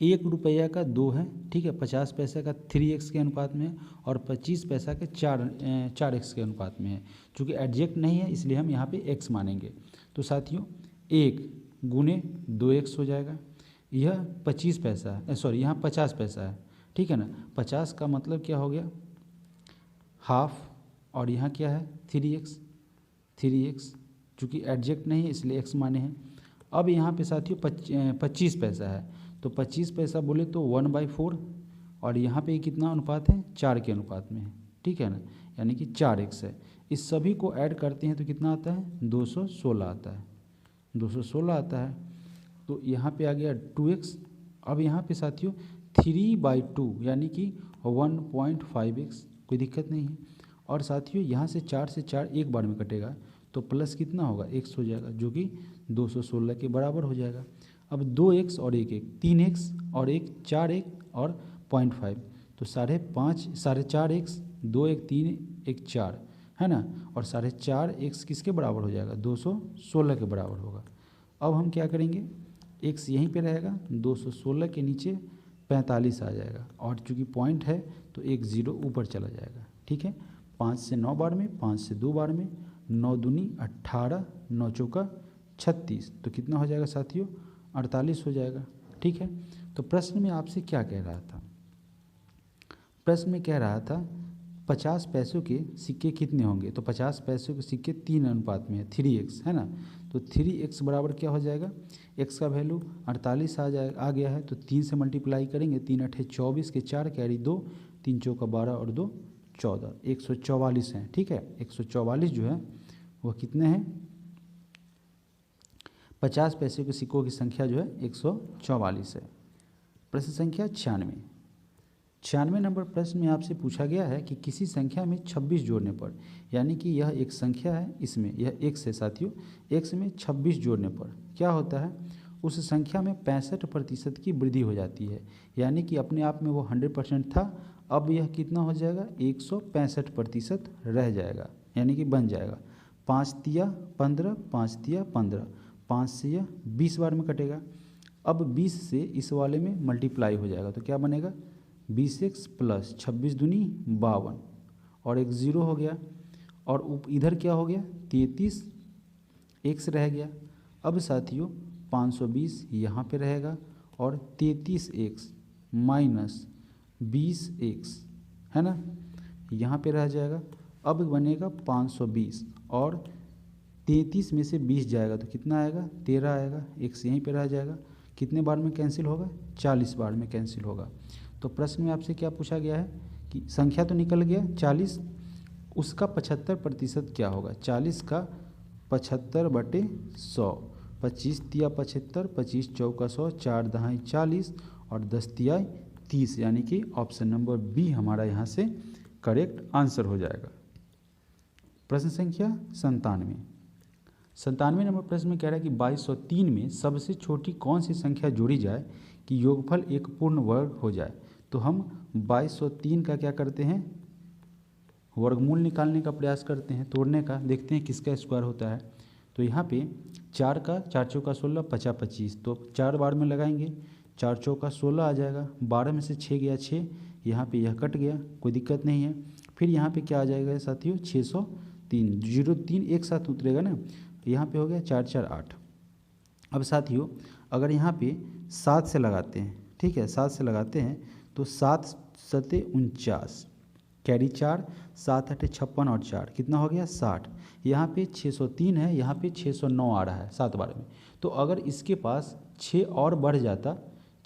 1 रुपया का 2 है, ठीक है, 50 पैसे का 3x के अनुपात में है और 25 पैसा के 4x के अनुपात में है। चूँकि एडजेक्ट नहीं है इसलिए हम यहाँ पे x मानेंगे, तो साथियों 1 गुने 2x हो जाएगा, यह 25 पैसा है, सॉरी यहाँ 50 पैसा है, ठीक है ना, 50 का मतलब क्या हो गया हाफ, और यहाँ क्या है 3x, चूँकि एडजेक्ट नहीं है इसलिए x माने हैं। अब यहाँ पे साथियों 25 पैसा है, तो 25 पैसा बोले तो 1/4, और यहाँ पे कितना अनुपात है 4 के अनुपात में है, ठीक है ना, यानी कि 4x है। इस सभी को ऐड करते हैं तो कितना आता है 216 आता है, 216 आता है, तो यहाँ पे आ गया 2x। अब यहाँ पे साथियों 3/2 यानी कि 1.5x, कोई दिक्कत नहीं है। और साथियों यहाँ से 4 एक बार में कटेगा तो प्लस कितना होगा x हो जाएगा, जो कि 216 के बराबर हो जाएगा। अब 2x और 1 3x और 1 4x और 0.5, तो 4.5x 2 1 3 1 4 है ना, और 4.5x किसके बराबर हो जाएगा 216 के बराबर होगा। अब हम क्या करेंगे, x यहीं पे रहेगा, 216 के नीचे 45 आ जाएगा, और चूँकि पॉइंट है तो 1 0 ऊपर चला जाएगा, ठीक है। 5 से 9 बार में, 5 से 2 बार में, 9 दूनी 18, 9 चौका 36, तो कितना हो जाएगा साथियों 48 हो जाएगा, ठीक है। तो प्रश्न में आपसे क्या कह रहा था, प्रश्न में कह रहा था 50 पैसों के सिक्के कितने होंगे, तो 50 पैसों के सिक्के 3 अनुपात में है, 3x है ना, तो 3x बराबर क्या हो जाएगा, x का वैल्यू 48 आ गया है, तो 3 से मल्टीप्लाई करेंगे, 3 8 24 के 4 कैरी 2, 3 चौका 12 और 2 14, 144 हैं, ठीक है। 144 जो है वह कितने हैं, 50 पैसे के सिक्कों की संख्या जो है 144 है। प्रश्न संख्या 96 नंबर प्रश्न में आपसे पूछा गया है कि किसी संख्या में 26 जोड़ने पर, यानी कि यह एक संख्या है, इसमें यह x है साथियों, x में 26 जोड़ने पर क्या होता है, उस संख्या में 65% की वृद्धि हो जाती है, यानी कि अपने आप में वो 100% था, अब यह कितना हो जाएगा 165% रह जाएगा, यानी कि बन जाएगा 5 तिया 15, 5 तिया 15, 5 से यह 20 बार में कटेगा। अब 20 से इस वाले में मल्टीप्लाई हो जाएगा, तो क्या बनेगा 20x प्लस 26 दूनी 52, और एक 0 हो गया, और इधर क्या हो गया 33x रह गया। अब साथियों 520 यहाँ पे रहेगा और 33x माइनस 20x है ना, यहाँ पे रह जाएगा। अब बनेगा 520 और 33 में से 20 जाएगा तो कितना आएगा 13 आएगा, x यहीं पे रह जाएगा। कितने बार में कैंसिल होगा 40 बार में कैंसिल होगा। तो प्रश्न में आपसे क्या पूछा गया है कि संख्या तो निकल गया 40, उसका 75% क्या होगा। 40 का 75/100, 25 तिया 75, 25 चौका 100, 4 दहाई 40 और 10 तिया 30, यानी कि ऑप्शन नंबर बी हमारा यहाँ से करेक्ट आंसर हो जाएगा। प्रश्न संख्या 97 नंबर प्रश्न में कह रहा है कि 2203 में सबसे छोटी कौन सी संख्या जोड़ी जाए कि योगफल एक पूर्ण वर्ग हो जाए। तो हम 2203 का क्या करते हैं, वर्गमूल निकालने का प्रयास करते हैं, तोड़ने का, देखते हैं किसका स्क्वायर होता है। तो यहाँ पे 4 का 4 चौका 16, 50 25, तो 4 बार में लगाएंगे, 4 चौका 16 आ जाएगा, 12 में से 6 गया 6, यहाँ पे यह कट गया, कोई दिक्कत नहीं है। फिर यहाँ पे क्या आ जाएगा साथियों 603, 03 एक साथ उतरेगा ना, यहाँ पे हो गया 4 4 8। अब साथियों अगर यहाँ पे 7 से लगाते हैं, ठीक है 7 से लगाते हैं तो 7 सते 49, कैरी 4, 7 8 56 और 4 कितना हो गया 60। यहाँ पे 603 है, यहाँ पे 609 आ रहा है 7 बार में। तो अगर इसके पास 6 और बढ़ जाता,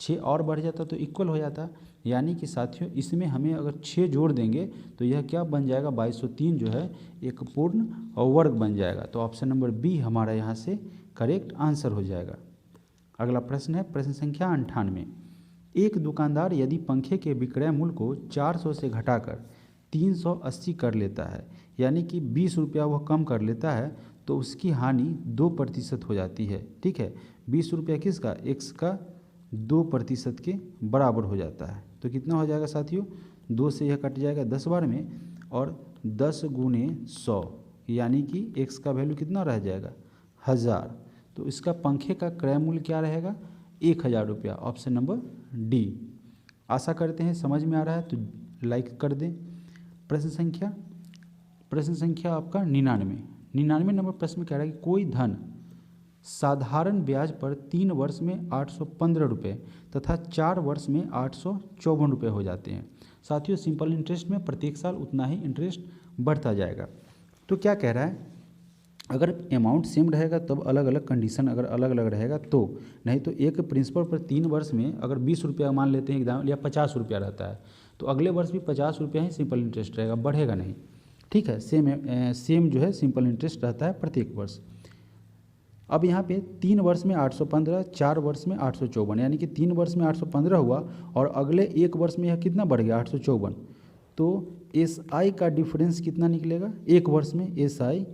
6 और बढ़ जाता तो इक्वल हो जाता, यानी कि साथियों इसमें हमें अगर 6 जोड़ देंगे तो यह क्या बन जाएगा 2203 जो है एक पूर्ण वर्ग बन जाएगा। तो ऑप्शन नंबर बी हमारा यहाँ से करेक्ट आंसर हो जाएगा। अगला प्रश्न है प्रश्न संख्या 98। एक दुकानदार यदि पंखे के विक्रय मूल्य को 400 से घटाकर 380 कर लेता है, यानी कि 20 रुपया वह कम कर लेता है, तो उसकी हानि 2% हो जाती है। ठीक है, 20 रुपया किसका, x का 2% के बराबर हो जाता है। तो कितना हो जाएगा साथियों, 2 से यह कट जाएगा 10 बार में, और 10 गुने 100 यानी कि x का वैल्यू कितना रह जाएगा 1000। तो इसका पंखे का क्रय मूल्य क्या रहेगा 1000 रुपया, ऑप्शन नंबर डी। आशा करते हैं समझ में आ रहा है, तो लाइक कर दें। प्रश्न संख्या आपका 99 नंबर प्रश्न में कह रहा है कि कोई धन साधारण ब्याज पर 3 वर्ष में 815 रुपये तथा 4 वर्ष में 854 रुपये हो जाते हैं। साथियों सिंपल इंटरेस्ट में प्रत्येक साल उतना ही इंटरेस्ट बढ़ता जाएगा। तो क्या कह रहा है, अगर अमाउंट सेम रहेगा तब अलग अलग कंडीशन अगर अलग अलग रहेगा तो, नहीं तो एक प्रिंसिपल पर 3 वर्ष में अगर 20 रुपया मान लेते हैं एग्जाम, या 50 रुपया रहता है तो अगले वर्ष भी 50 रुपया ही सिंपल इंटरेस्ट रहेगा, बढ़ेगा नहीं। ठीक है, सेम जो है सिंपल इंटरेस्ट रहता है प्रत्येक वर्ष। अब यहाँ पे 3 वर्ष में 815, 4 वर्ष में 854, यानी कि 3 वर्ष में 815 हुआ और अगले 1 वर्ष में यह कितना बढ़ गया 854। तो SI का डिफरेंस कितना निकलेगा, 1 वर्ष में SI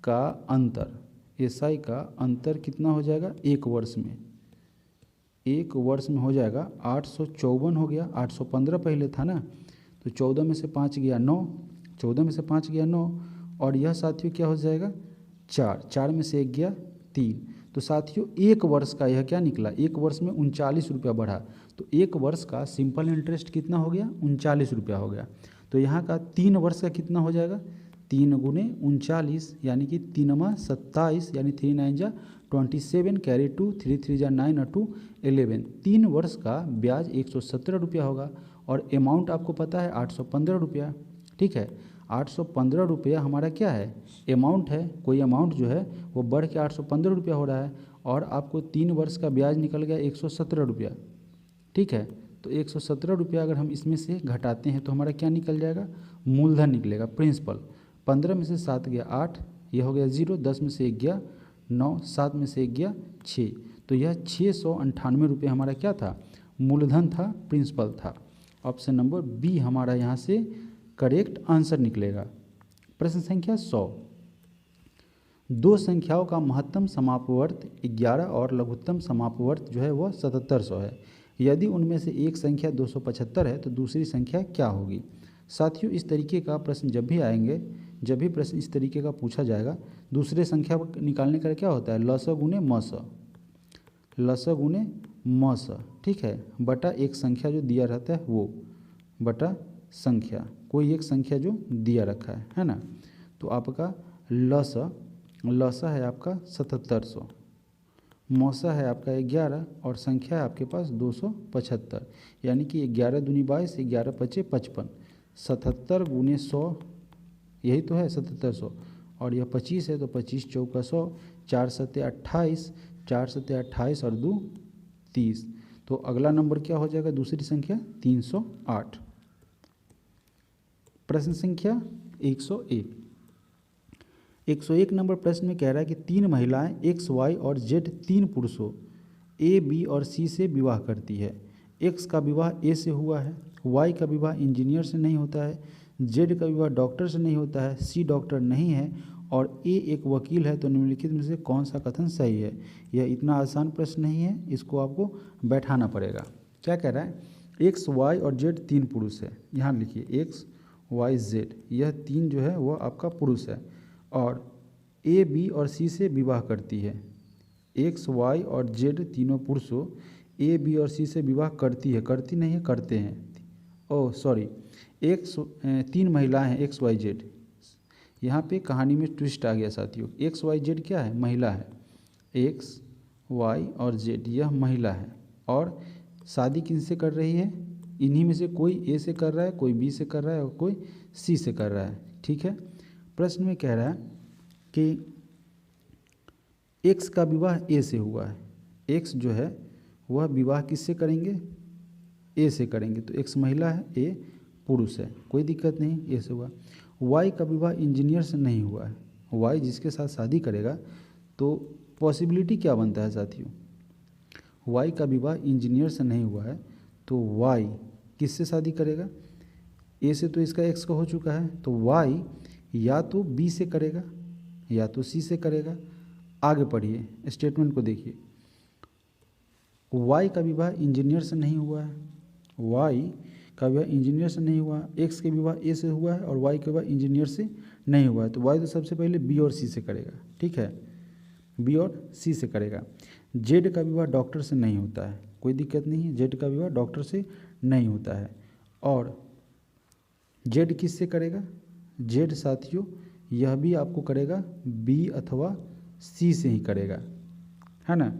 का अंतर कितना हो जाएगा 1 वर्ष में, 1 वर्ष में हो जाएगा 854 हो गया, 815 पहले था ना, तो 14 में से 5 गया 9, 14 में से 5 गया 9, और यह साथियों क्या हो जाएगा 4, 4 में से 1 गया 3। तो साथियों 1 वर्ष का यह क्या निकला, 1 वर्ष में 39 रुपया बढ़ा, तो 1 वर्ष का सिंपल इंटरेस्ट कितना हो गया 39 रुपया हो गया। तो यहाँ का 3 वर्ष का कितना हो जाएगा 3 गुने 39, यानी कि 3 मा 27, यानी 3 9 जा 27, कैरी 2, 3 3 जा 9 और 2 11। 3 वर्ष का ब्याज 117 रुपया होगा और अमाउंट आपको पता है 815 रुपया। ठीक है, 815 रुपया हमारा क्या है अमाउंट है, कोई अमाउंट जो है वो बढ़ के 815 रुपया हो रहा है, और आपको 3 वर्ष का ब्याज निकल गया 117 रुपया। ठीक है, तो 117 रुपया अगर हम इसमें से घटाते हैं तो हमारा क्या निकल जाएगा, मूलधन निकलेगा प्रिंसिपल। 15 में से 7 गया 8, यह हो गया 0, 10 में से 1 गया 9, 7 में से 1 गया 6, तो यह 698 रुपये हमारा क्या था, मूलधन था, प्रिंसिपल था। ऑप्शन नंबर बी हमारा यहाँ से करेक्ट आंसर निकलेगा। प्रश्न संख्या 100। दो संख्याओं का महत्तम समापवर्त 11 और लघुत्तम समापवर्त जो है वह 7700 है। यदि उनमें से एक संख्या 275 है तो दूसरी संख्या क्या होगी। साथियों इस तरीके का प्रश्न जब भी आएंगे, जब भी प्रश्न इस तरीके का पूछा जाएगा, दूसरे संख्या निकालने का क्या होता है लस गुने मस, ठीक है, बटा एक संख्या जो दिया रहता है वो, बटा संख्या, कोई एक संख्या जो दिया रखा है ना। तो आपका लस है आपका 7700, मौसा है आपका 11 और संख्या है आपके पास 275, यानी कि 11 दूनी 22, 11 पचे 55, 77 गुने 100, यही तो है 7700, और यह 25 है तो 25 चौका 100, 4 सत्ते 28, 4 सत्ते 28 और 2 30। तो अगला नंबर क्या हो जाएगा, दूसरी संख्या 308। प्रश्न संख्या 101। 101 नंबर प्रश्न में कह रहा है कि 3 महिलाएं एक्स वाई और जेड 3 पुरुषों ए बी और सी से विवाह करती है। एक्स का विवाह ए से हुआ है, वाई का विवाह इंजीनियर से नहीं होता है, जेड का विवाह डॉक्टर से नहीं होता है, सी डॉक्टर नहीं है और ए एक वकील है। तो निम्नलिखित में से कौन सा कथन सही है। यह इतना आसान प्रश्न नहीं है, इसको आपको बैठाना पड़ेगा। क्या कह रहा है, एक्स वाई और जेड 3 पुरुष है। यहाँ लिखिए एक्स वाई जेड, यह 3 जो है वह आपका पुरुष है और ए बी और सी से विवाह करती है। एक्स वाई और जेड तीनों पुरुषों ए बी और सी से विवाह करती है, करती नहीं है, करते हैं। ओह सॉरी, 3 महिलाएं हैं एक्स वाई जेड। यहाँ पे कहानी में ट्विस्ट आ गया साथियों। एक्स वाई जेड क्या है, महिला है। एक्स वाई और जेड यह महिला है और शादी किनसे कर रही है, इन्हीं में से कोई ए से कर रहा है, कोई बी से कर रहा है और कोई सी से कर रहा है। ठीक है, प्रश्न में कह रहा है कि एक्स का विवाह ए से हुआ है। एक्स जो है वह विवाह किससे करेंगे, ए से करेंगे। तो एक्स महिला है, ए पुरुष है, कोई दिक्कत नहीं, ए से हुआ। वाई का विवाह इंजीनियर से नहीं हुआ है। वाई जिसके साथ शादी करेगा तो पॉसिबिलिटी क्या बनता है साथियों, वाई का विवाह इंजीनियर से नहीं हुआ है तो वाई किससे शादी करेगा, ए से तो इसका एक्स का हो चुका है, तो वाई या तो बी से करेगा या तो सी से करेगा। आगे पढ़िए, स्टेटमेंट को देखिए। वाई का विवाह इंजीनियर से नहीं हुआ है, वाई का विवाह इंजीनियर से नहीं हुआ, एक्स के विवाह ए से हुआ है और वाई का विवाह इंजीनियर से नहीं हुआ है। तो वाई तो सबसे पहले बी और सी से करेगा। ठीक है, बी और सी से करेगा। जेड का विवाह डॉक्टर से नहीं होता है, कोई दिक्कत नहीं है, जेड का विवाह डॉक्टर से नहीं होता है। और जेड किससे करेगा, जेड साथियों यह भी आपको करेगा बी अथवा सी से ही करेगा, है ना।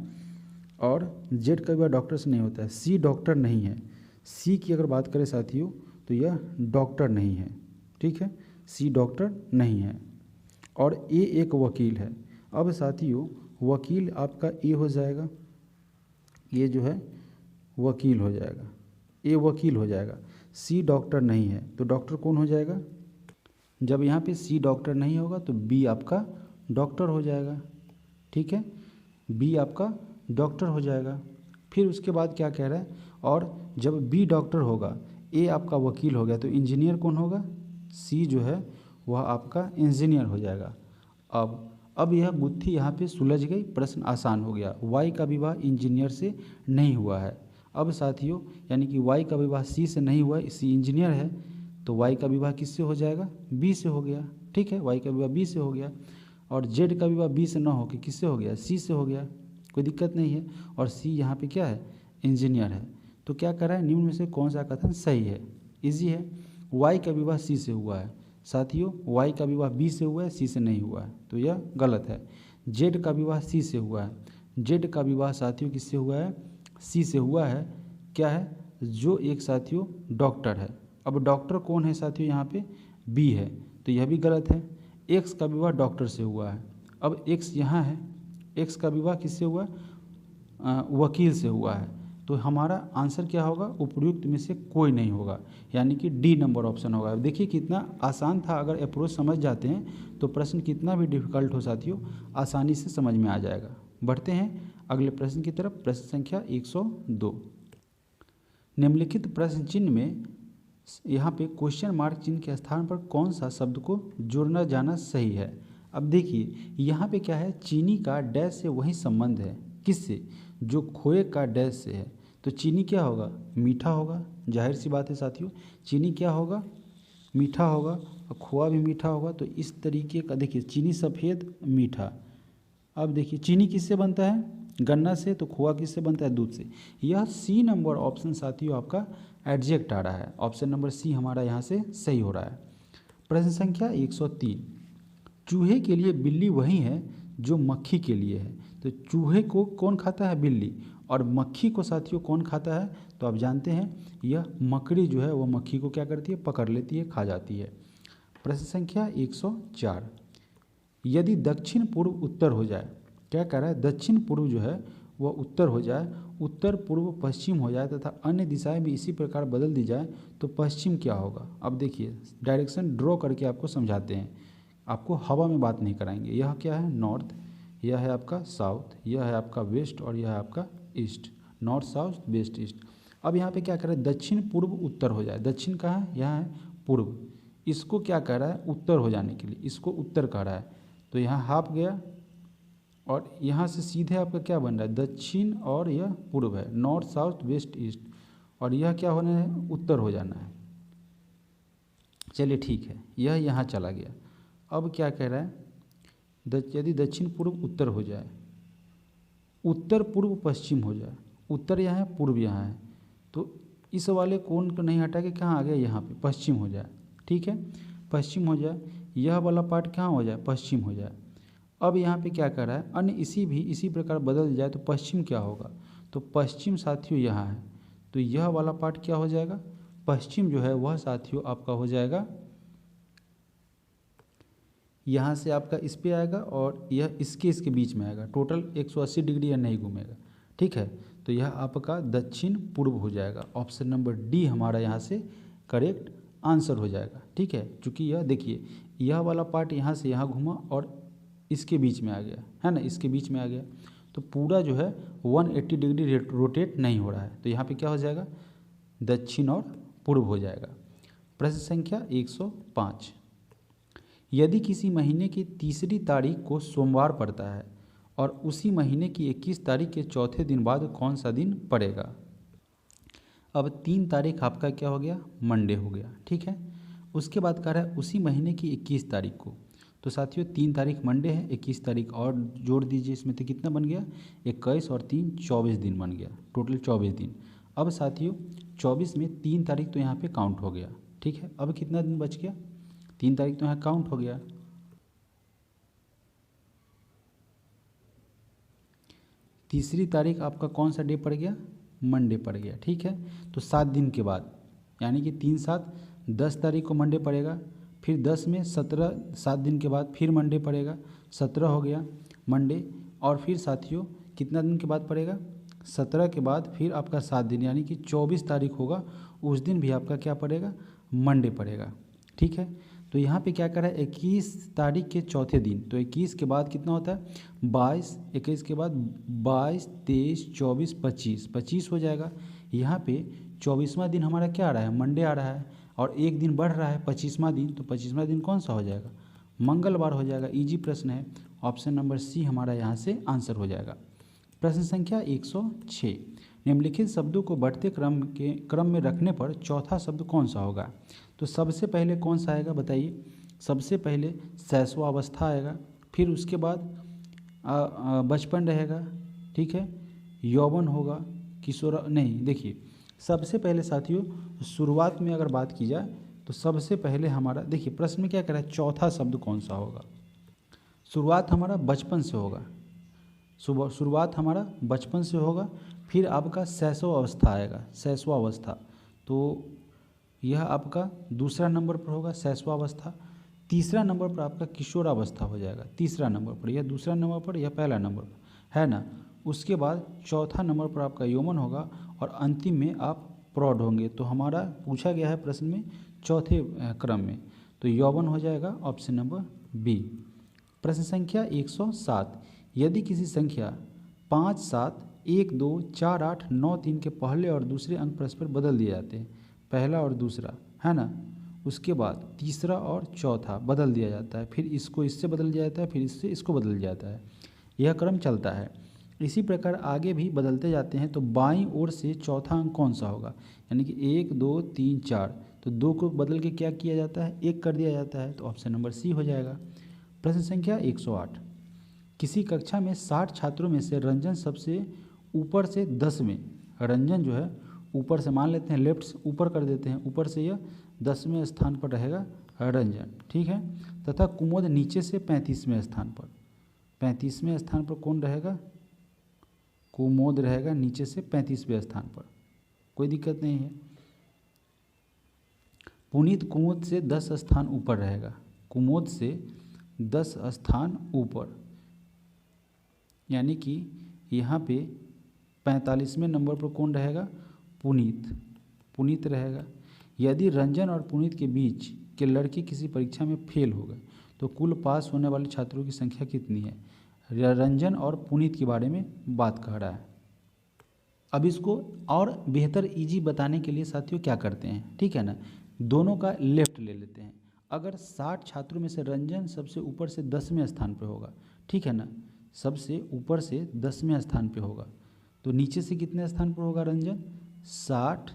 और जेड का विवाह डॉक्टर से नहीं होता है, सी डॉक्टर नहीं है। सी की अगर बात करें साथियों तो यह डॉक्टर नहीं है। ठीक है, सी डॉक्टर नहीं है और ए एक वकील है। अब साथियों वकील आपका ए हो जाएगा, ये जो है वकील हो जाएगा, ए वकील हो जाएगा। सी डॉक्टर नहीं है तो डॉक्टर कौन हो जाएगा, जब यहाँ पे सी डॉक्टर नहीं होगा तो बी आपका डॉक्टर हो जाएगा। ठीक है, बी आपका डॉक्टर हो जाएगा। फिर उसके बाद क्या कह रहा है, और जब बी डॉक्टर होगा, ए आपका वकील हो गया, तो इंजीनियर कौन होगा, सी जो है वह आपका इंजीनियर हो जाएगा। अब यह गुत्थी यहाँ पे सुलझ गई, प्रश्न आसान हो गया। वाई का विवाह इंजीनियर से नहीं हुआ है। अब साथियों यानी कि वाई का विवाह सी से नहीं हुआ है, सी इंजीनियर है, तो वाई का विवाह किससे हो जाएगा, बी से हो गया। ठीक है, वाई का विवाह बी से हो गया। और जेड का विवाह बी से ना होकर किससे हो गया, सी से हो गया, कोई दिक्कत नहीं है। और सी यहाँ पे क्या है, इंजीनियर है। तो क्या कर रहा है, निम्न में से कौन सा कथन सही है। इजी है, वाई का विवाह सी से हुआ है साथियों, वाई का विवाह बी से हुआ है, सी से नहीं हुआ है, तो यह गलत है। जेड का विवाह सी से हुआ है, जेड का विवाह साथियों किससे हुआ है, सी से हुआ है। क्या है, जो एक साथियों डॉक्टर है। अब डॉक्टर कौन है साथियों, यहाँ पे बी है, तो यह भी गलत है। एक्स का विवाह डॉक्टर से हुआ है, अब एक्स यहाँ है, एक्स का विवाह किससे हुआ है, वकील से हुआ है, तो हमारा आंसर क्या होगा, उपर्युक्त में से कोई नहीं होगा, यानी कि डी नंबर ऑप्शन होगा। देखिए कितना आसान था, अगर अप्रोच समझ जाते हैं तो प्रश्न कितना भी डिफिकल्ट हो साथियों आसानी से समझ में आ जाएगा। बढ़ते हैं अगले प्रश्न की तरफ। प्रश्न संख्या 102। निम्नलिखित प्रश्न चिन्ह में यहाँ पे क्वेश्चन मार्क चिन्ह के स्थान पर कौन सा शब्द को जोड़ना जाना सही है। अब देखिए यहाँ पे क्या है, चीनी का डैश से वही संबंध है, किससे, जो खोए का डैश से है। तो चीनी क्या होगा, मीठा होगा, जाहिर सी बात है साथियों, चीनी क्या होगा, मीठा होगा, और खोआ भी मीठा होगा। तो इस तरीके का देखिए, चीनी सफ़ेद मीठा। अब देखिए चीनी किससे बनता है, गन्ना से, तो खोआ किससे बनता है, दूध से। यह सी नंबर ऑप्शन साथियों आपका एडजेक्ट आ रहा है, ऑप्शन नंबर सी हमारा यहाँ से सही हो रहा है। प्रश्न संख्या 103। चूहे के लिए बिल्ली वही है जो मक्खी के लिए है। तो चूहे को कौन खाता है? बिल्ली। और मक्खी को साथियों कौन खाता है? तो आप जानते हैं यह मकड़ी जो है वो मक्खी को क्या करती है? पकड़ लेती है, खा जाती है। प्रश्न संख्या 104, यदि दक्षिण पूर्व उत्तर हो जाए, क्या कह रहा है? दक्षिण पूर्व जो है वह उत्तर हो जाए, उत्तर पूर्व पश्चिम हो जाए तथा अन्य दिशाएं भी इसी प्रकार बदल दी जाए तो पश्चिम क्या होगा? अब देखिए डायरेक्शन ड्रॉ करके आपको समझाते हैं, आपको हवा में बात नहीं कराएंगे। यह क्या है? नॉर्थ, यह है आपका साउथ, यह है आपका वेस्ट और यह है आपका east. North south west east. अब यहाँ पे क्या कह रहा है? दक्षिण पूर्व उत्तर हो जाए। दक्षिण कहाँ है? यहाँ है पूर्व। इसको क्या कह रहा है? उत्तर हो जाने के लिए इसको उत्तर कह रहा है। तो यहाँ हाफ गया और यहाँ से सीधे आपका क्या बन रहा है? दक्षिण और यह पूर्व है, नॉर्थ साउथ वेस्ट ईस्ट। और यह क्या होना है? उत्तर हो जाना है। चलिए ठीक है, यह यहाँ चला गया। अब क्या कह रहा है? यदि दक्षिण पूर्व उत्तर हो जाए, उत्तर पूर्व पश्चिम हो जाए, उत्तर यहाँ है पूर्व यहाँ है, तो इस वाले कोण को नहीं हटा के कहाँ आ गया? यहाँ पे पश्चिम हो जाए। ठीक है, पश्चिम हो जाए, यह वाला पार्ट कहाँ हो जाए? पश्चिम हो जाए। अब यहाँ पे क्या कर रहा है? अन्य इसी प्रकार बदल जाए तो पश्चिम क्या होगा? तो पश्चिम साथियों यहाँ है, तो यह वाला पार्ट क्या हो जाएगा? पश्चिम जो है वह साथियों आपका हो जाएगा, यहाँ से आपका इस पे आएगा और यह इसके बीच में आएगा। टोटल 180 डिग्री यह नहीं घूमेगा। ठीक है, तो यह आपका दक्षिण पूर्व हो जाएगा। ऑप्शन नंबर डी हमारा यहाँ से करेक्ट आंसर हो जाएगा। ठीक है, चूँकि यह देखिए यह वाला पार्ट यहाँ से यहाँ घूमा और इसके बीच में आ गया है ना, इसके बीच में आ गया, तो पूरा जो है 180 डिग्री रोटेट नहीं हो रहा है। तो यहाँ पे क्या हो जाएगा? दक्षिण और पूर्व हो जाएगा। प्रश्न संख्या 105, यदि किसी महीने की तीसरी तारीख को सोमवार पड़ता है और उसी महीने की 21 तारीख के चौथे दिन बाद कौन सा दिन पड़ेगा? अब 3 तारीख आपका क्या हो गया? मंडे हो गया। ठीक है, उसके बाद कह रहा है उसी महीने की 21 तारीख को, तो साथियों 3 तारीख मंडे है, 21 तारीख और जोड़ दीजिए इसमें, तो कितना बन गया? 21 और 3 24 दिन बन गया, टोटल 24 दिन। अब साथियों 24 में 3 तारीख तो यहाँ पे काउंट हो गया। ठीक है, अब कितना दिन बच गया? 3 तारीख तो यहाँ काउंट हो गया। तीसरी तारीख आपका कौन सा डे पड़ गया? मंडे पड़ गया। ठीक है, तो 7 दिन के बाद यानी कि 3 7 10 तारीख को मंडे पड़ेगा, फिर 10 में 17 7 दिन के बाद फिर मंडे पड़ेगा, 17 हो गया मंडे, और फिर साथियों कितना दिन के बाद पड़ेगा? 17 के बाद फिर आपका 7 दिन यानी कि 24 तारीख होगा, उस दिन भी आपका क्या पड़ेगा? मंडे पड़ेगा। ठीक है, तो यहाँ पे क्या कर रहा है? 21 तारीख के चौथे दिन, तो 21 के बाद कितना होता है? 22, 21 के बाद 22 23 24 25, 25 हो जाएगा। यहाँ पे 24वां दिन हमारा क्या आ रहा है? मंडे आ रहा है, और एक दिन बढ़ रहा है 25वां दिन, तो 25वां दिन कौन सा हो जाएगा? मंगलवार हो जाएगा। इजी प्रश्न है, ऑप्शन नंबर सी हमारा यहाँ से आंसर हो जाएगा। प्रश्न संख्या 106, निम्नलिखित शब्दों को बढ़ते क्रम में रखने पर चौथा शब्द कौन सा होगा? तो सबसे पहले कौन सा आएगा बताइए? सबसे पहले शैशवावस्था आएगा, फिर उसके बाद बचपन रहेगा। ठीक है, यौवन होगा, किशोर नहीं। देखिए सबसे पहले साथियों शुरुआत में अगर बात की जाए तो सबसे पहले हमारा देखिए प्रश्न में क्या कह रहा है? चौथा शब्द कौन सा होगा? शुरुआत हमारा बचपन से होगा, शुरुआत हमारा बचपन से होगा, फिर आपका शैशवावस्था आएगा, शैशवावस्था, तो यह आपका दूसरा नंबर पर होगा शैशवावस्था। तीसरा नंबर पर आपका किशोरावस्था हो जाएगा, तीसरा नंबर पर, यह दूसरा नंबर पर, यह पहला नंबर पर है ना। उसके बाद चौथा नंबर पर आपका यौवन होगा और अंतिम में आप प्रौढ़ होंगे। तो हमारा पूछा गया है प्रश्न में चौथे क्रम में, तो यौवन हो जाएगा ऑप्शन नंबर बी। प्रश्न संख्या 107, यदि किसी संख्या 5 7 1 2 4 8 9 3 के पहले और दूसरे अंक परस्पर बदल दिए जाते हैं, पहला और दूसरा है ना, उसके बाद तीसरा और चौथा बदल दिया जाता है, फिर इसको इससे बदल दिया जाता है, फिर इससे इसको बदल जाता है, यह क्रम चलता है। इसी प्रकार आगे भी बदलते जाते हैं। तो बाईं ओर से चौथा अंक कौन सा होगा? यानी कि 1 2 3 4, तो 2 को बदल के क्या किया जाता है? 1 कर दिया जाता है, तो ऑप्शन नंबर सी हो जाएगा। प्रश्न संख्या 108, किसी कक्षा में 60 छात्रों में से रंजन सबसे ऊपर से 10वें, रंजन जो है ऊपर से मान लेते हैं, लेफ्ट से ऊपर कर देते हैं, ऊपर से यह 10वें स्थान पर रहेगा रंजन। ठीक है, तथा कुमुद नीचे से 35वें स्थान पर, 35वें स्थान पर कौन रहेगा? कुमोद रहेगा नीचे से 35वें स्थान पर, कोई दिक्कत नहीं है। पुनीत कुमोद से 10 स्थान ऊपर रहेगा, कुमोद से 10 स्थान ऊपर, यानी कि यहाँ पे 45वें नंबर पर कौन रहेगा? पुनीत रहेगा। यदि रंजन और पुनीत के बीच के लड़के किसी परीक्षा में फेल हो गए तो कुल पास होने वाले छात्रों की संख्या कितनी है? रंजन और पुनीत के बारे में बात कर रहा है। अब इसको और बेहतर इजी बताने के लिए साथियों क्या करते हैं, ठीक है ना, दोनों का लेफ्ट ले लेते हैं। अगर 60 छात्रों में से रंजन सबसे ऊपर से 10वें स्थान पे होगा, ठीक है ना, सबसे ऊपर से 10वें स्थान पे होगा, तो नीचे से कितने स्थान पर होगा रंजन? 60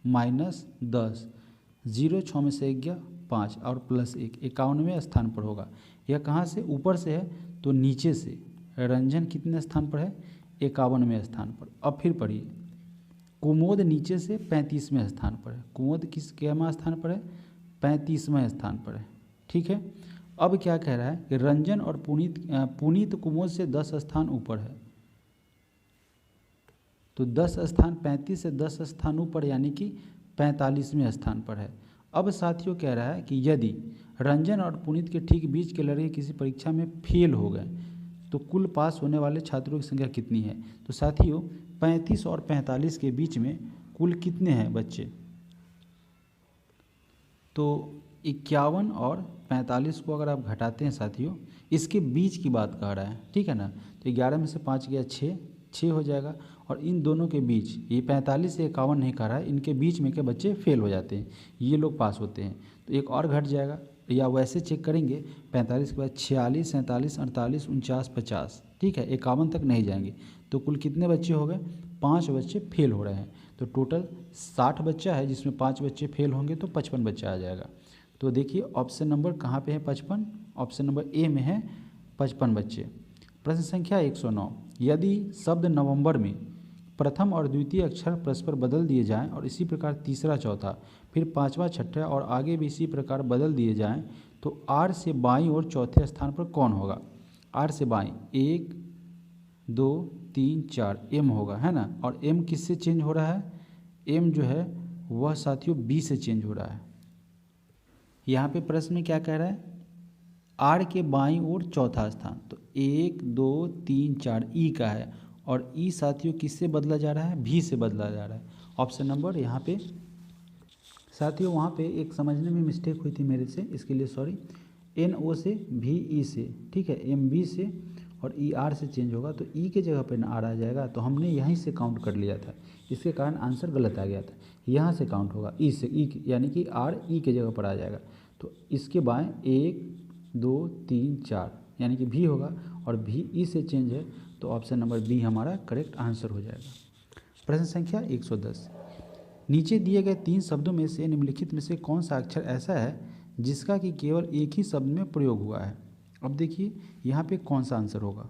माइनस 10, 0 6 में से 11 5 और प्लस 1, 51वें स्थान पर होगा। यह कहाँ से? ऊपर से है, तो नीचे से रंजन कितने स्थान पर है? 51वें स्थान पर। अब फिर पढ़िए, कुमोद नीचे से 35वें स्थान पर है। कुमोद किस केमा स्थान पर है? 35वें स्थान पर है, ठीक है। अब क्या कह रहा है कि रंजन और पुनीत कुमोद से 10 स्थान ऊपर है, तो 10 स्थान 35 से 10 स्थान ऊपर यानी कि 45वें स्थान पर है। अब साथियों कह रहा है कि यदि रंजन और पुनीत के ठीक बीच के लड़के किसी परीक्षा में फेल हो गए तो कुल पास होने वाले छात्रों की संख्या कितनी है? तो साथियों 35 और 45 के बीच में कुल कितने हैं बच्चे? तो 51 और 45 को अगर आप घटाते हैं साथियों, इसके बीच की बात कह रहा है, ठीक है ना, तो 11 में से 5 गया 6 हो जाएगा। और इन दोनों के बीच, ये 45 से 51 नहीं कह रहा है, इनके बीच में के बच्चे फेल हो जाते हैं, ये लोग पास होते हैं, तो एक और घट जाएगा। या वैसे चेक करेंगे, 45 के बाद 46 47 48 49 50, ठीक है, 51 तक नहीं जाएंगे, तो कुल कितने बच्चे हो गए? 5 बच्चे फेल हो रहे हैं। तो टोटल 60 बच्चा है, जिसमें 5 बच्चे फेल होंगे तो 55 बच्चा आ जाएगा। तो देखिए ऑप्शन नंबर कहाँ पे है? 55, ऑप्शन नंबर ए में है 55 बच्चे। प्रश्न संख्या 109, यदि शब्द नवंबर में प्रथम और द्वितीय अक्षर परस्पर बदल दिए जाएं और इसी प्रकार तीसरा चौथा फिर पांचवा छठा और आगे भी इसी प्रकार बदल दिए जाएं तो आर से बाईं और चौथे स्थान पर कौन होगा? आर से बाईं 1 2 3 4 एम होगा, है ना। और एम किससे चेंज हो रहा है? एम जो है वह साथियों बी से चेंज हो रहा है। यहाँ पे प्रश्न में क्या कह रहा है? आर के बाईं ओर चौथा स्थान, तो 1 2 3 4 ई का है, और ई साथियों किससे बदला जा रहा है? भी से बदला जा रहा है। ऑप्शन नंबर यहाँ पे साथियों, वहाँ पे एक समझने में मिस्टेक हुई थी मेरे से, इसके लिए सॉरी। एन ओ से भी ई से, ठीक है, एम बी से और ई आर से चेंज होगा, तो ई के जगह पे आर आ जाएगा, तो हमने यहीं से काउंट कर लिया था, इसके कारण आंसर गलत आ गया था। यहाँ से काउंट होगा ई से, ई यानी कि आर ई के जगह पर आ जाएगा, तो इसके बाएँ 1 2 3 4 यानी कि भी होगा, और भी ई से चेंज है, तो ऑप्शन नंबर बी हमारा करेक्ट आंसर हो जाएगा। प्रश्न संख्या 110, नीचे दिए गए 3 शब्दों में से निम्नलिखित में से कौन सा अक्षर ऐसा है जिसका कि केवल एक ही शब्द में प्रयोग हुआ है? अब देखिए यहाँ पे कौन सा आंसर होगा?